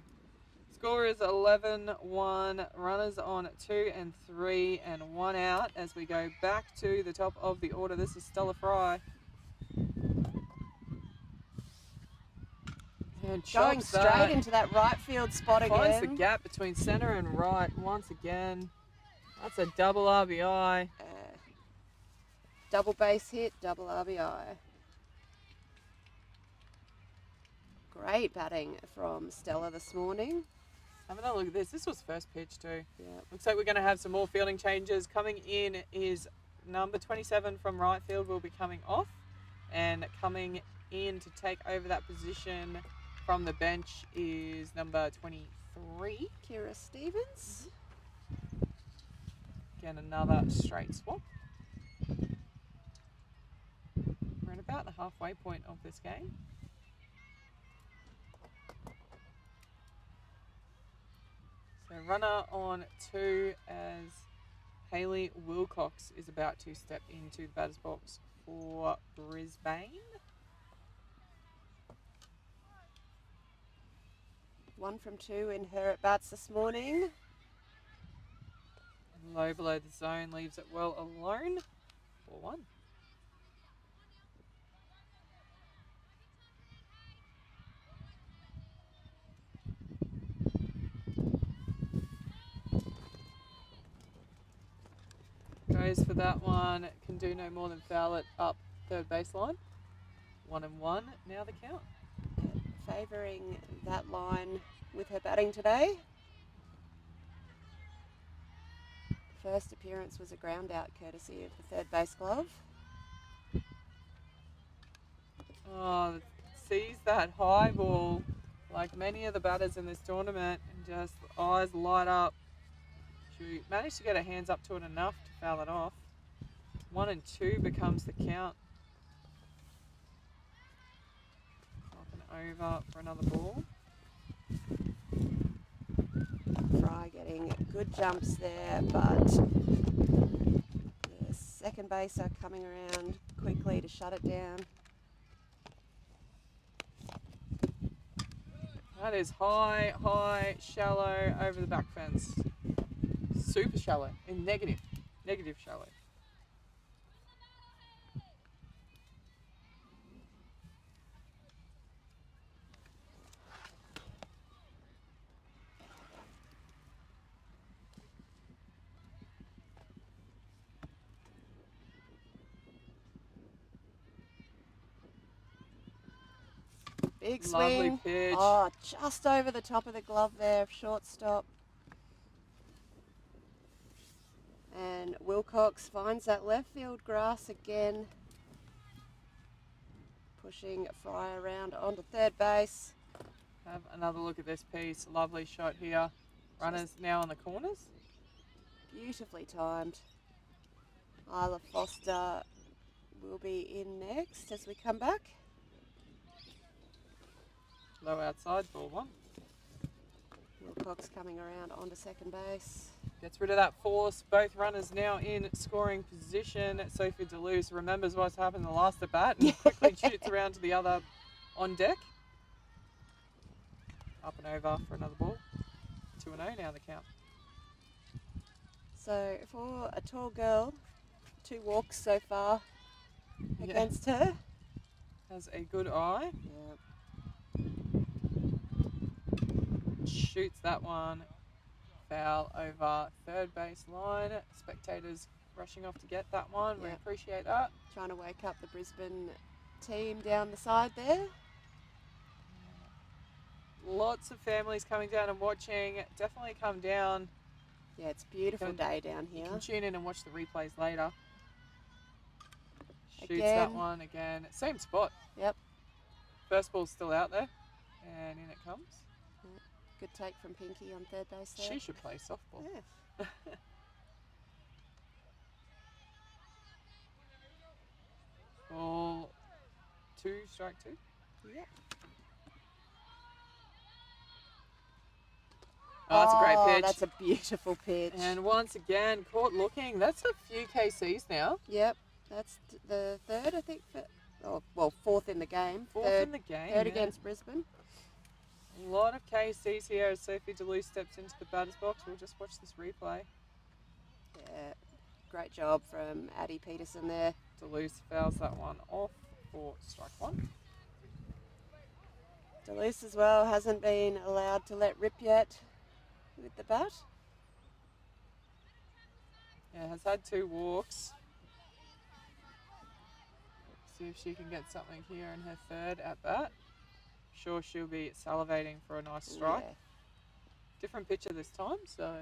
score is 11-1. Runners on 2 and 3 and 1 out as we go back to the top of the order. This is Stella Fry. And Going chops straight that. into that right field spot Finds the again. gap between centre and right once again. That's a double RBI. Double base hit, double RBI. Great batting from Stella this morning. Have another look at this. This was first pitch too. Yeah. Looks like we're going to have some more fielding changes. Coming in is number 27 from right field will be coming off. And coming in to take over that position from the bench is number 23. Kira Stevens. Again, another straight swap. We're at about the halfway point of this game. So runner on 2 as Hayley Wilcox is about to step into the batter's box for Brisbane. 1 from 2 in her at bats this morning. Low below the zone, leaves it well alone for 1. Goes for that one, can do no more than foul it up third baseline. 1 and 1, now the count. Favouring that line with her batting today. First appearance was a ground out courtesy of the third base glove. Oh, sees that high ball like many of the batters in this tournament, and just eyes light up. She managed to get her hands up to it enough to foul it off. 1 and 2 becomes the count. Up and over for another ball. Fry getting good jumps there, but the second base are coming around quickly to shut it down. That is high, shallow over the back fence. Super shallow and negative shallow. Big Lovely swing. pitch. Oh, just over the top of the glove there, shortstop. And Wilcox finds that left field grass again. Pushing Fry around onto third base. Have another look at this piece. Lovely shot here. Runners now on the corners. Beautifully timed. Isla Foster will be in next as we come back. Low outside, ball 1. Wilcox coming around onto second base. Gets rid of that force. Both runners now in scoring position. Sophie Deleuze remembers what's happened in the last at bat and quickly shoots around to the other on deck. Up and over for another ball. 2-0 now the count. So for a tall girl, 2 walks so far against her. Has a good eye. Yeah. Shoots that one. Foul over third base line. Spectators rushing off to get that one. We Yeah. appreciate that. Trying to wake up the Brisbane team down the side there. Lots of families coming down and watching. Definitely come down. Yeah, it's a beautiful day down You here. can tune in and watch the replays later. Shoots Again. that one again. Same spot. Yep. First ball's still out there. And in it comes. Good take from Pinky on third base there. She should play softball. Yeah. Ball 2, strike 2. Yep. Oh, that's a great pitch. That's a beautiful pitch. And once again, caught looking. That's a few KCs now. Yep. That's the third, I think. Fourth in the game. Fourth third, in the game. Third yeah. against Brisbane. A lot of KCs here as Sophie Deleuze steps into the batter's box. We'll just watch this replay. Yeah. Great job from Addie Peterson there. Deleuze fouls that one off for strike 1. Deleuze as well hasn't been allowed to let rip yet with the bat. Yeah, has had 2 walks. See if she can get something here in her third at bat. Sure, she'll be salivating for a nice strike. Yeah. Different pitcher this time, so.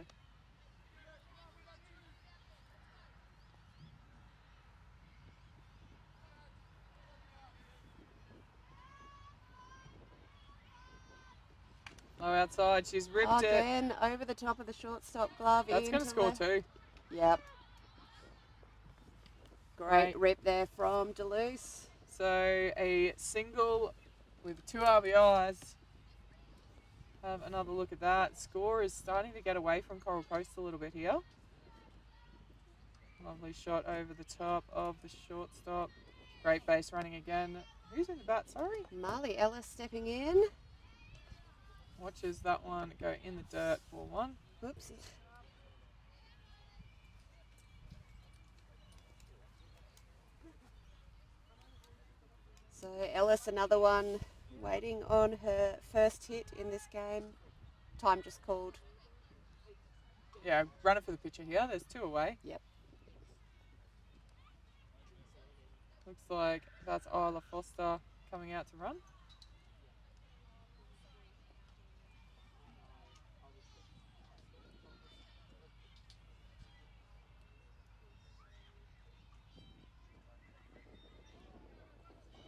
Low outside, she's ripped it. Again, over the top of the shortstop glove. That's going to score 2. Yep. Great rip there from Deleuze. So a single with 2 RBIs. Have another look at that. Score is starting to get away from Coral Coast a little bit here. Lovely shot over the top of the shortstop. Great base running again. Who's in the bat, sorry? Marley Ellis stepping in. Watches that one go in the dirt for 1. Whoops. So Ellis, another one, waiting on her first hit in this game. Time just called. Yeah, running for the pitcher here. There's 2 away. Yep. Looks like that's Isla Foster coming out to run.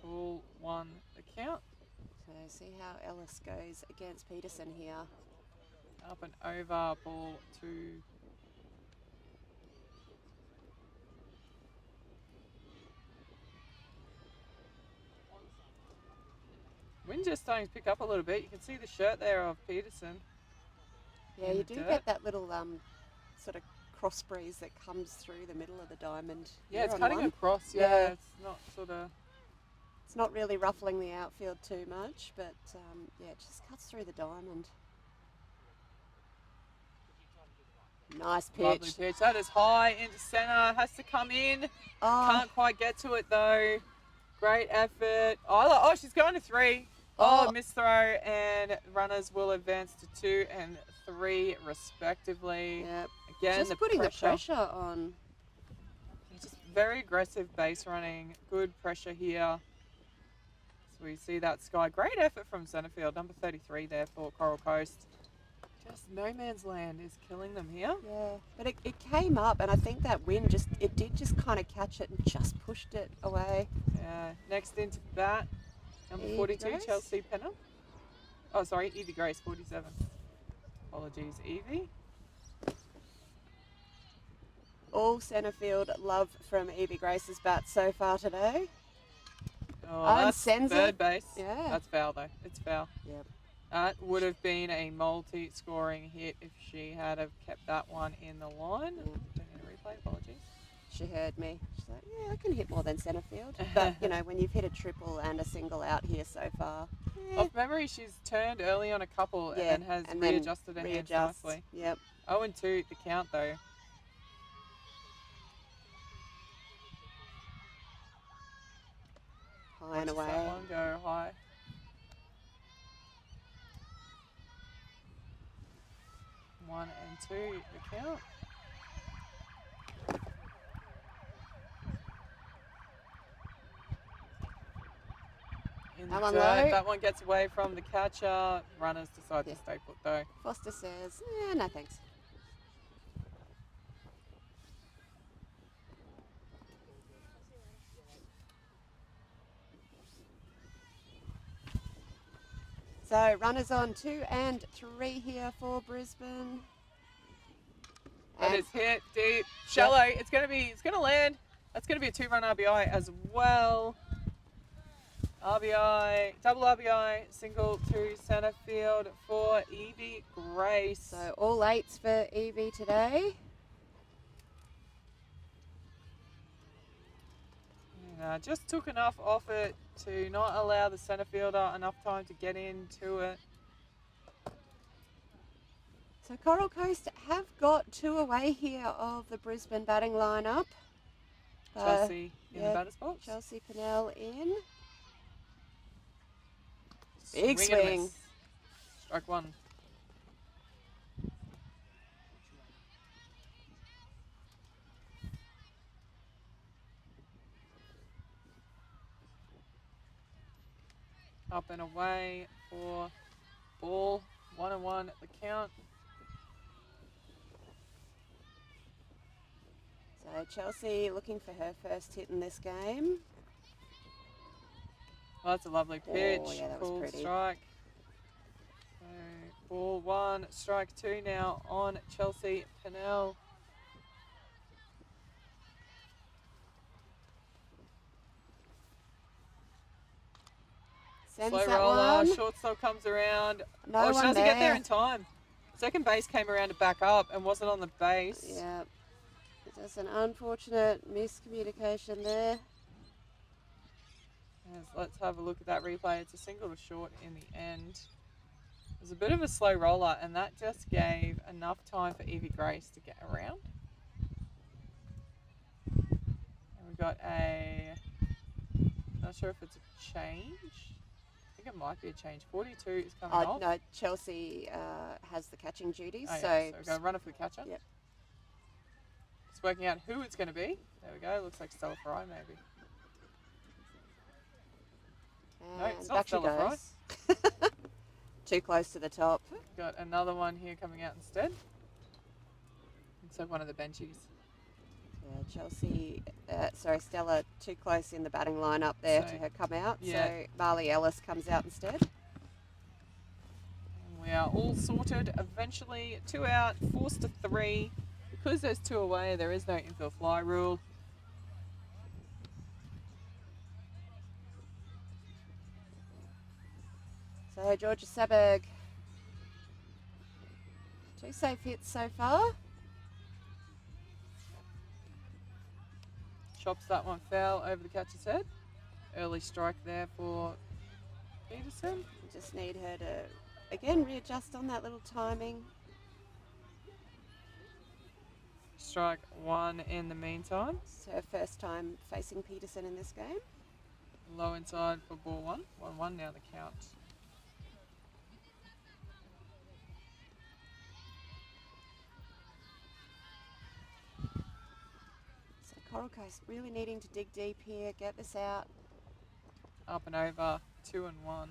Ball 1 the count. So see how Ellis goes against Peterson here. Up and over, ball 2. Wind just starting to pick up a little bit. You can see the shirt there of Peterson. Yeah, in you the do dirt. get that little sort of cross breeze that comes through the middle of the diamond. Yeah, here it's on cutting one. across. Yeah. Yeah, it's not sort of. It's not really ruffling the outfield too much, but yeah, it just cuts through the diamond. Nice pitch. Lovely pitch. That is high into centre. Has to come in. Oh, Can't quite get to it though. Great effort. Oh, she's going to 3. Oh, Oh. missed throw, and runners will advance to 2 and 3 respectively. yeah. Again, Just the putting pressure. the pressure on. Just very aggressive base running. Good pressure here. So we see that Sky. Great effort from centre field. Number 33 there for Coral Coast. Just no man's land is killing them here. Yeah, but it came up, and I think that wind it did just kind of catch it and just pushed it away. Yeah. Next into bat, number Evie 42, Grace? Chelsea Pennell. Oh, sorry, Evie Grace, 47. Apologies, Evie. All centre field love from Evie Grace's bat so far today. Oh, And that's sends third it. base. Yeah. That's foul though. It's foul. Yep. That would have been a multi-scoring hit if she had have kept that one in the line. Yeah. Don't need a replay, apologies. She heard me. She's like, yeah, I can hit more than centre field. But, you know, when you've hit a triple and a single out here so far, Off memory, she's turned early on a couple yeah, and has and then readjusted her hands readjusts. nicely. Yep. 0-2 the count though. High and Watches away. that one go high. One and 2 the count. In That the one dirt, low. that one gets away from the catcher. Runners decide Yeah. to stay put though. Foster says, no thanks. So runners on 2 and 3 here for Brisbane. And it's hit deep, shallow. It's gonna land. That's gonna be a 2-run RBI as well. RBI, double RBI, single to centre field for Evie Grace. So all 8s for Evie today. And, just took enough off it to not allow the centre fielder enough time to get into it. So Coral Coast have got 2 away here of the Brisbane batting lineup. Chelsea in yeah, the batter's box. Chelsea Pennell in. Swing Big and a swing. miss. Strike 1. Up and away for ball. 1-1 at the count. So Chelsea looking for her first hit in this game. Well, that's a lovely pitch. Oh, yeah, that was Cool pretty. strike. So, ball 1, strike 2 now on Chelsea Pennell. Sends Slow that roller, one. shortstop comes around. No Oh, she one doesn't get there there. in time. Second base came around to back up and wasn't on the base. Yeah, just an unfortunate miscommunication there. Yes, let's have a look at that replay. It's a single to short in the end. It was a bit of a slow roller, and that just gave enough time for Evie Grace to get around. And we've got not sure if it's a change. I think it might be a change. 42 is coming off. No, Chelsea has the catching duties. Oh, so yeah. So we're going to run it for the catcher. Yep. Just working out who it's going to be. There we go. Looks like Stella Fry, maybe. No, it's and not back she Stella Fry. goes. Too close to the top. Got another one here coming out instead. Looks like one of the benchies. Yeah, Stella too close in the batting lineup there So, to her come out. yeah. So Marley Ellis comes out instead. We are all sorted. Eventually, 2 out, forced to 3. Because there's 2 away, there is no infield fly rule. So Georgia Sabag, 2 safe hits so far. Chops that one foul over the catcher's head. Early strike there for Peterson. Just need her to, again, readjust on that little timing. Strike 1 in the meantime. It's her first time facing Peterson in this game. Low inside for ball 1. 1-1 now the count. So Coral Coast really needing to dig deep here, get this out. Up and over, 2 and 1.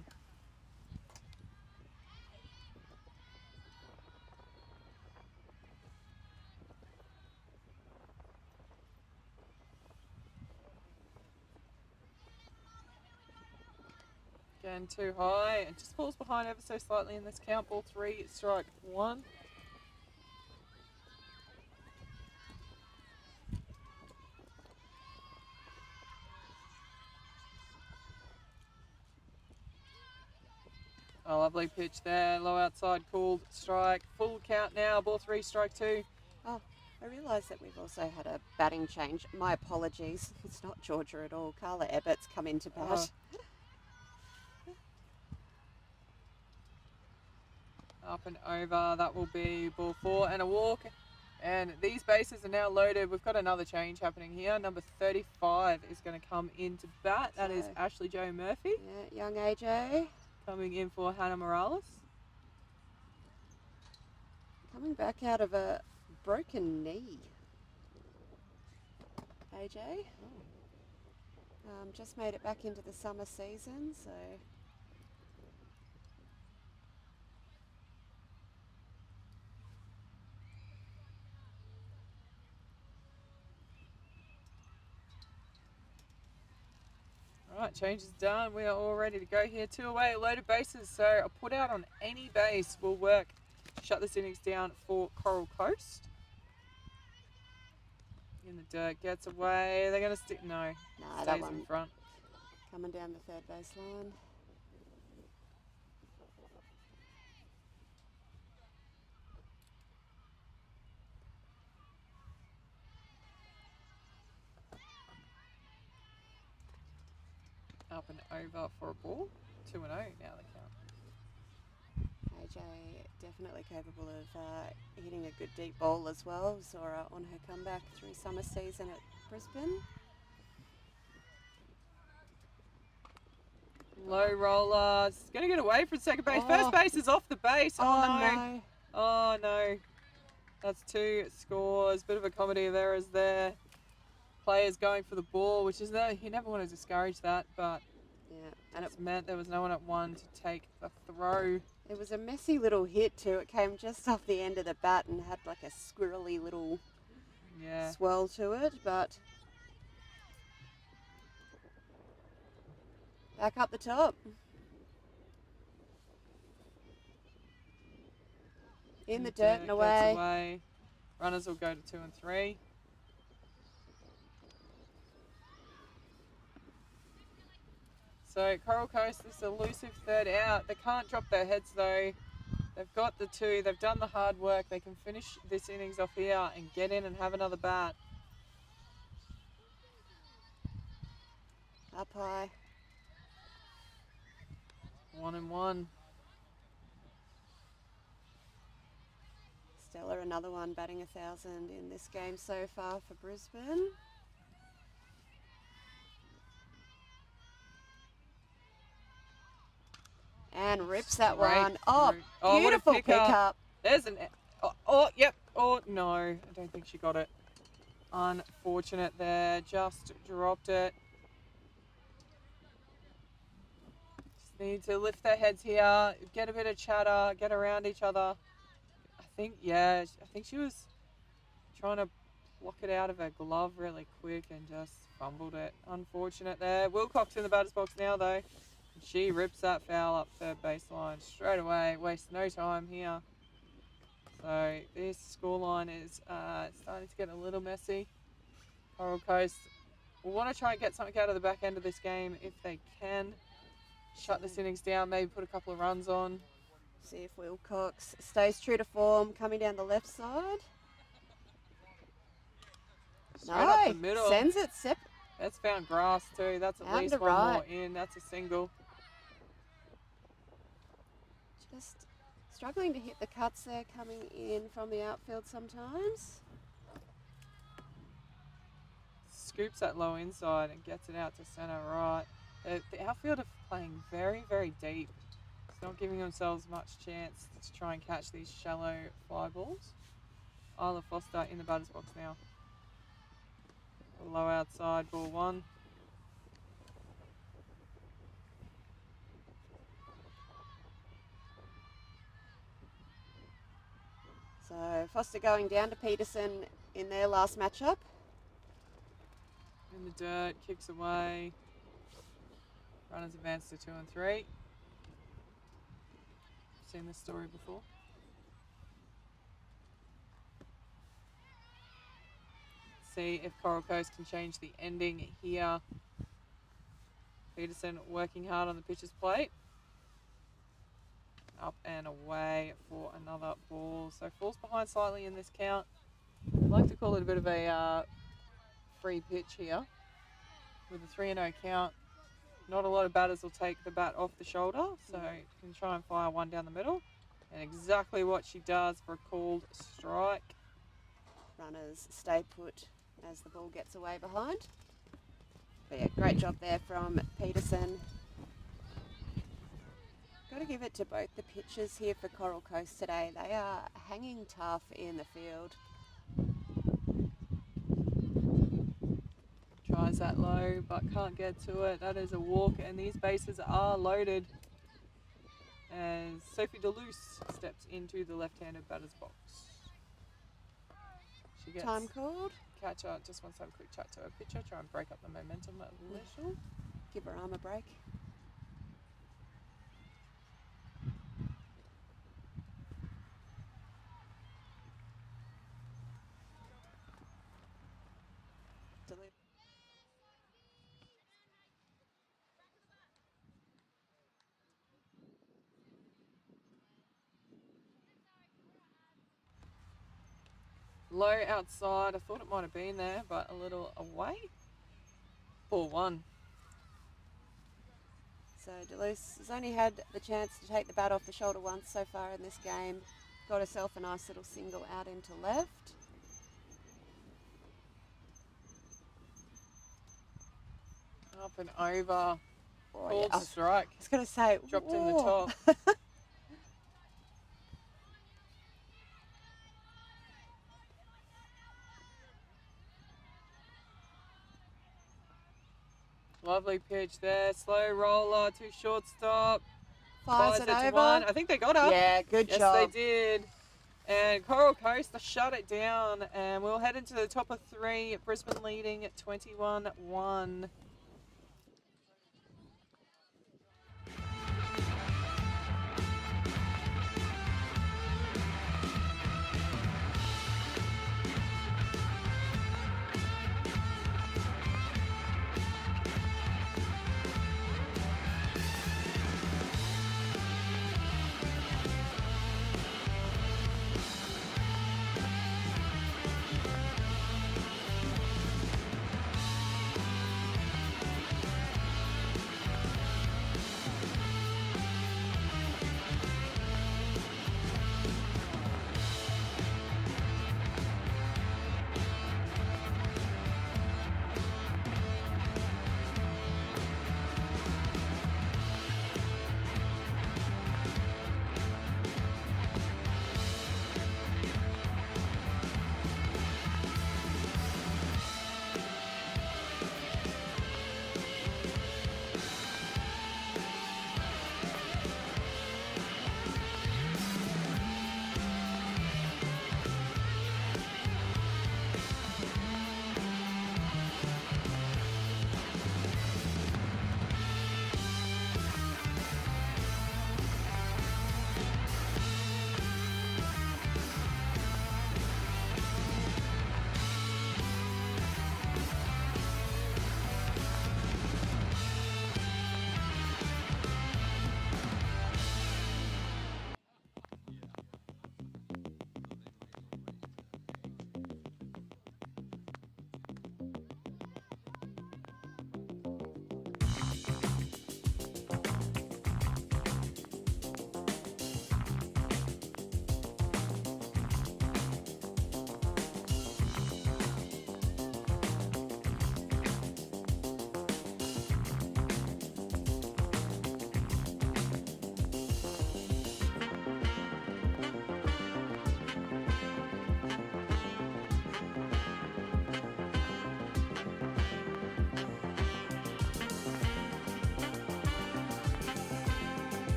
Again, too high. It just falls behind ever so slightly in this count. Ball 3, strike 1. A lovely pitch there. Low outside called strike. Full count now. Ball 3, strike 2. Oh, I realise that we've also had a batting change. My apologies. It's not Georgia at all. Carla Ebbert's come into bat. Up and over. That will be ball 4 and a walk. And these bases are now loaded. We've got another change happening here. Number 35 is going to come into bat. That is Ashley Jo Murphy. Yeah, young AJ. Coming in for Hannah Morales. Coming back out of a broken knee. AJ. Just made it back into the summer season, so... Right, change is done. We are all ready to go here. 2 away, loaded bases. So a put out on any base will work. Shut this innings down for Coral Coast. In the dirt, gets away. They're going to stick. No, Nah, that stays one in front. coming down the third baseline. Up and over for a ball. 2-0 now the count. AJ definitely capable of hitting a good deep ball as well. Saw her on her comeback through summer season at Brisbane. Low roller. It's going to get away from second base. First base is off the base. Oh, no. Oh, no. That's 2 scores. Bit of a comedy of errors there. Players going for the ball, which is you never want to discourage that, but yeah, and it's meant there was no one at 1 to take the throw. It was a messy little hit too. It came just off the end of the bat and had like a squirrely little swirl to it, but back up the top. In the dirt and away. Runners will go to 2 and 3. So Coral Coast, this elusive third out. They can't drop their heads though. They've got the 2. They've done the hard work. They can finish this innings off here and get in and have another bat. Up high. 1 and 1. Stella, another one batting 1,000 in this game so far for Brisbane. And rips that one. Oh, beautiful what a pickup. There's an... Oh, yep. Oh, no. I don't think she got it. Unfortunate there. Just dropped it. Just need to lift their heads here. Get a bit of chatter. Get around each other. I think she was trying to pluck it out of her glove really quick and just fumbled it. Unfortunate there. Wilcox in the batter's box now, though. She rips that foul up third baseline straight away. Wastes no time here. So this scoreline is starting to get a little messy. Coral Coast will want to try and get something out of the back end of this game if they can. Shut this innings down, maybe put a couple of runs on. See if Wilcox stays true to form, coming down the left side. Straight up the No, middle. sends it That's found grass too. That's at Out least to one right. more in. That's a single. just struggling to hit the cuts there, coming in from the outfield sometimes. Scoops that low inside and gets it out to centre right. The outfield are playing very, very deep. It's not giving themselves much chance to try and catch these shallow fly balls. Isla Foster in the batter's box now. Low outside, ball one. So Foster going down to Peterson in their last matchup. In the dirt, kicks away. Runners advance to 2 and 3. Seen this story before. See if Coral Coast can change the ending here. Peterson working hard on the pitcher's plate. Up and away for another ball. So falls behind slightly in this count. I'd like to call it a bit of a free pitch here. With a 3-0 count, not a lot of batters will take the bat off the shoulder, so you can try and fire one down the middle. And exactly what she does for a called strike. Runners stay put as the ball gets away behind. But yeah, great job there from Peterson. Got to give it to both the pitchers here for Coral Coast today. They are hanging tough in the field. Tries that low, but can't get to it. That is a walk, and these bases are loaded. As Sophie Deleuze steps into the left-handed batter's box. She gets Time called. catcher, just wants to have a quick chat to her pitcher, try and break up the momentum a little. Give her arm a break. Delete. Low outside, I thought it might have been there, but a little away. Ball one. So Deleuze has only had the chance to take the bat off the shoulder once so far in this game. Got herself a nice little single out into left. Up and over. Oh, Called yeah. I strike. was going to say, Dropped in the whoa. top. Lovely pitch there. Slow roller to shortstop. Fires it to over. one. I think they got her. Yeah, good Yes, job. they did. And Coral Coast shut it down. And we'll head into the top of 3. Brisbane leading 21-1.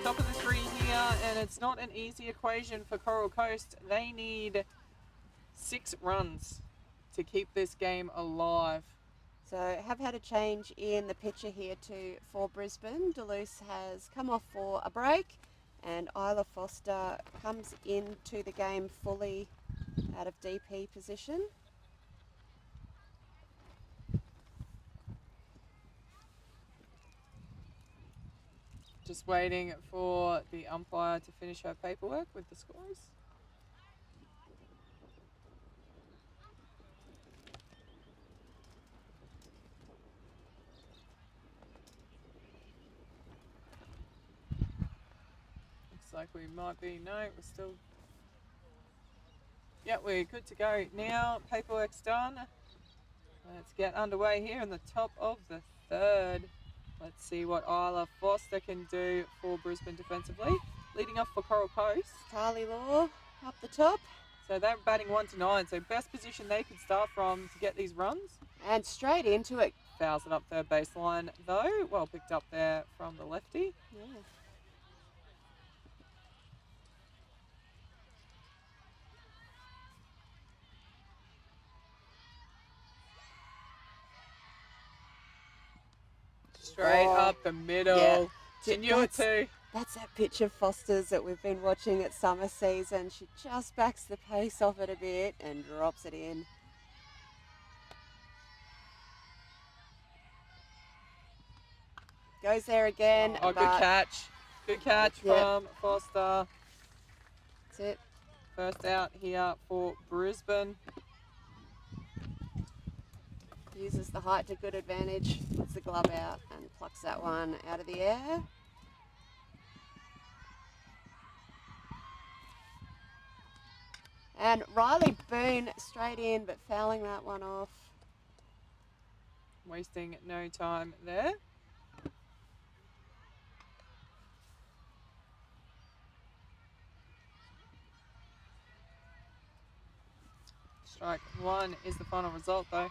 top of the 3 here, and it's not an easy equation for Coral Coast. They need 6 runs to keep this game alive. So have had a change in the pitcher here for Brisbane. Deleuze has come off for a break, and Isla Foster comes into the game fully out of DP position. Just waiting for the umpire to finish her paperwork with the scores. Looks like we might be, no, we're still, yeah, we're good to go now. Paperwork's done. Let's get underway here in the top of the 3rd. Let's see what Isla Foster can do for Brisbane defensively. Leading off for Coral Coast. Charlie Law up the top. So they're batting 1 to 9. So best position they could start from to get these runs. And straight into it. Fouls it up third baseline though. Well picked up there from the lefty. Yeah. Straight up the middle. Yeah. She knew it too. That's that pitch of Foster's that we've been watching at summer season. She just backs the pace off it a bit and drops it in. Goes there again. Oh, good catch. Good catch from Foster. That's it. First out here for Brisbane. Uses the height to good advantage. Puts the glove out and plucks that one out of the air. And Riley Boone straight in, but fouling that one off. Wasting no time there. Strike 1 is the final result though.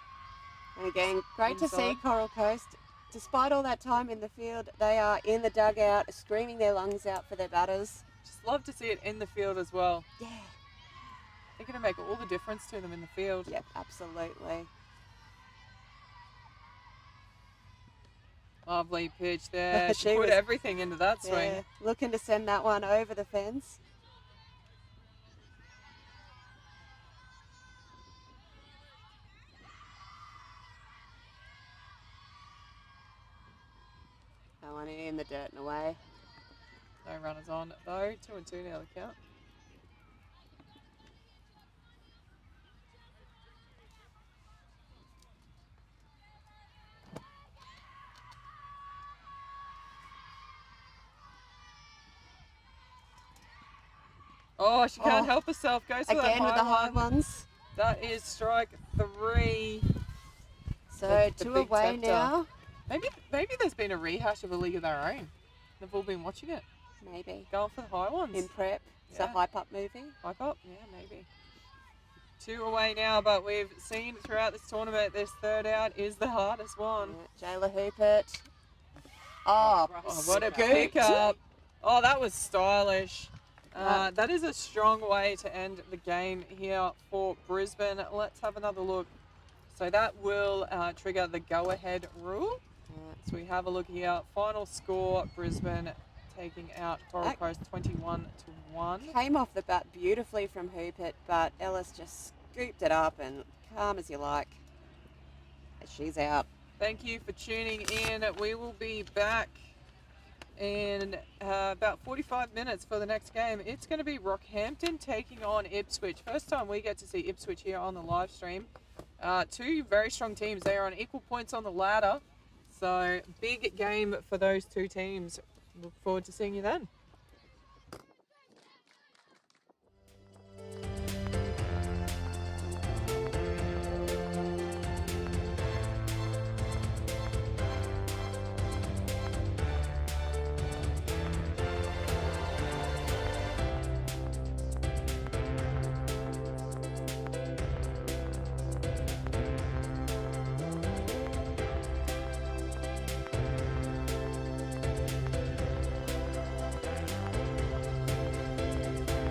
And again, great to see Inside. Coral Coast. Despite all that time in the field, they are in the dugout, screaming their lungs out for their batters. Just love to see it in the field as well. Yeah. They're going to make all the difference to them in the field. Yep, absolutely. Lovely pitch there. She She put was- everything into that swing. Yeah, looking to send that one over the fence. That one in the dirt and away. No runners on though. 2 and 2 now the count. Oh, she can't Oh. help herself. Goes for that Again with the high one. ones. That is strike 3. So The 2 big away tempter. now. Maybe there's been a rehash of A League of Their Own. They've all been watching it. Maybe. Going for the high ones. In prep. It's a Yeah. hype up movie. Hype up? Yeah, maybe. 2 away now, but we've seen throughout this tournament, this third out is the hardest one. Yeah, Jayla Hoopert. Oh, Oh, what a scooped. pickup. Oh, that was stylish. That is a strong way to end the game here for Brisbane. Let's have another look. So that will trigger the go-ahead rule. Yeah. So we have a look here. Final score, Brisbane taking out Coral Coast 21-1. Came off the bat beautifully from Hoopert, but Ellis just scooped it up and calm as you like. She's out. Thank you for tuning in. We will be back in about 45 minutes for the next game. It's going to be Rockhampton taking on Ipswich. First time we get to see Ipswich here on the live stream. 2 very strong teams. They are on equal points on the ladder. So big game for those 2 teams. Look forward to seeing you then.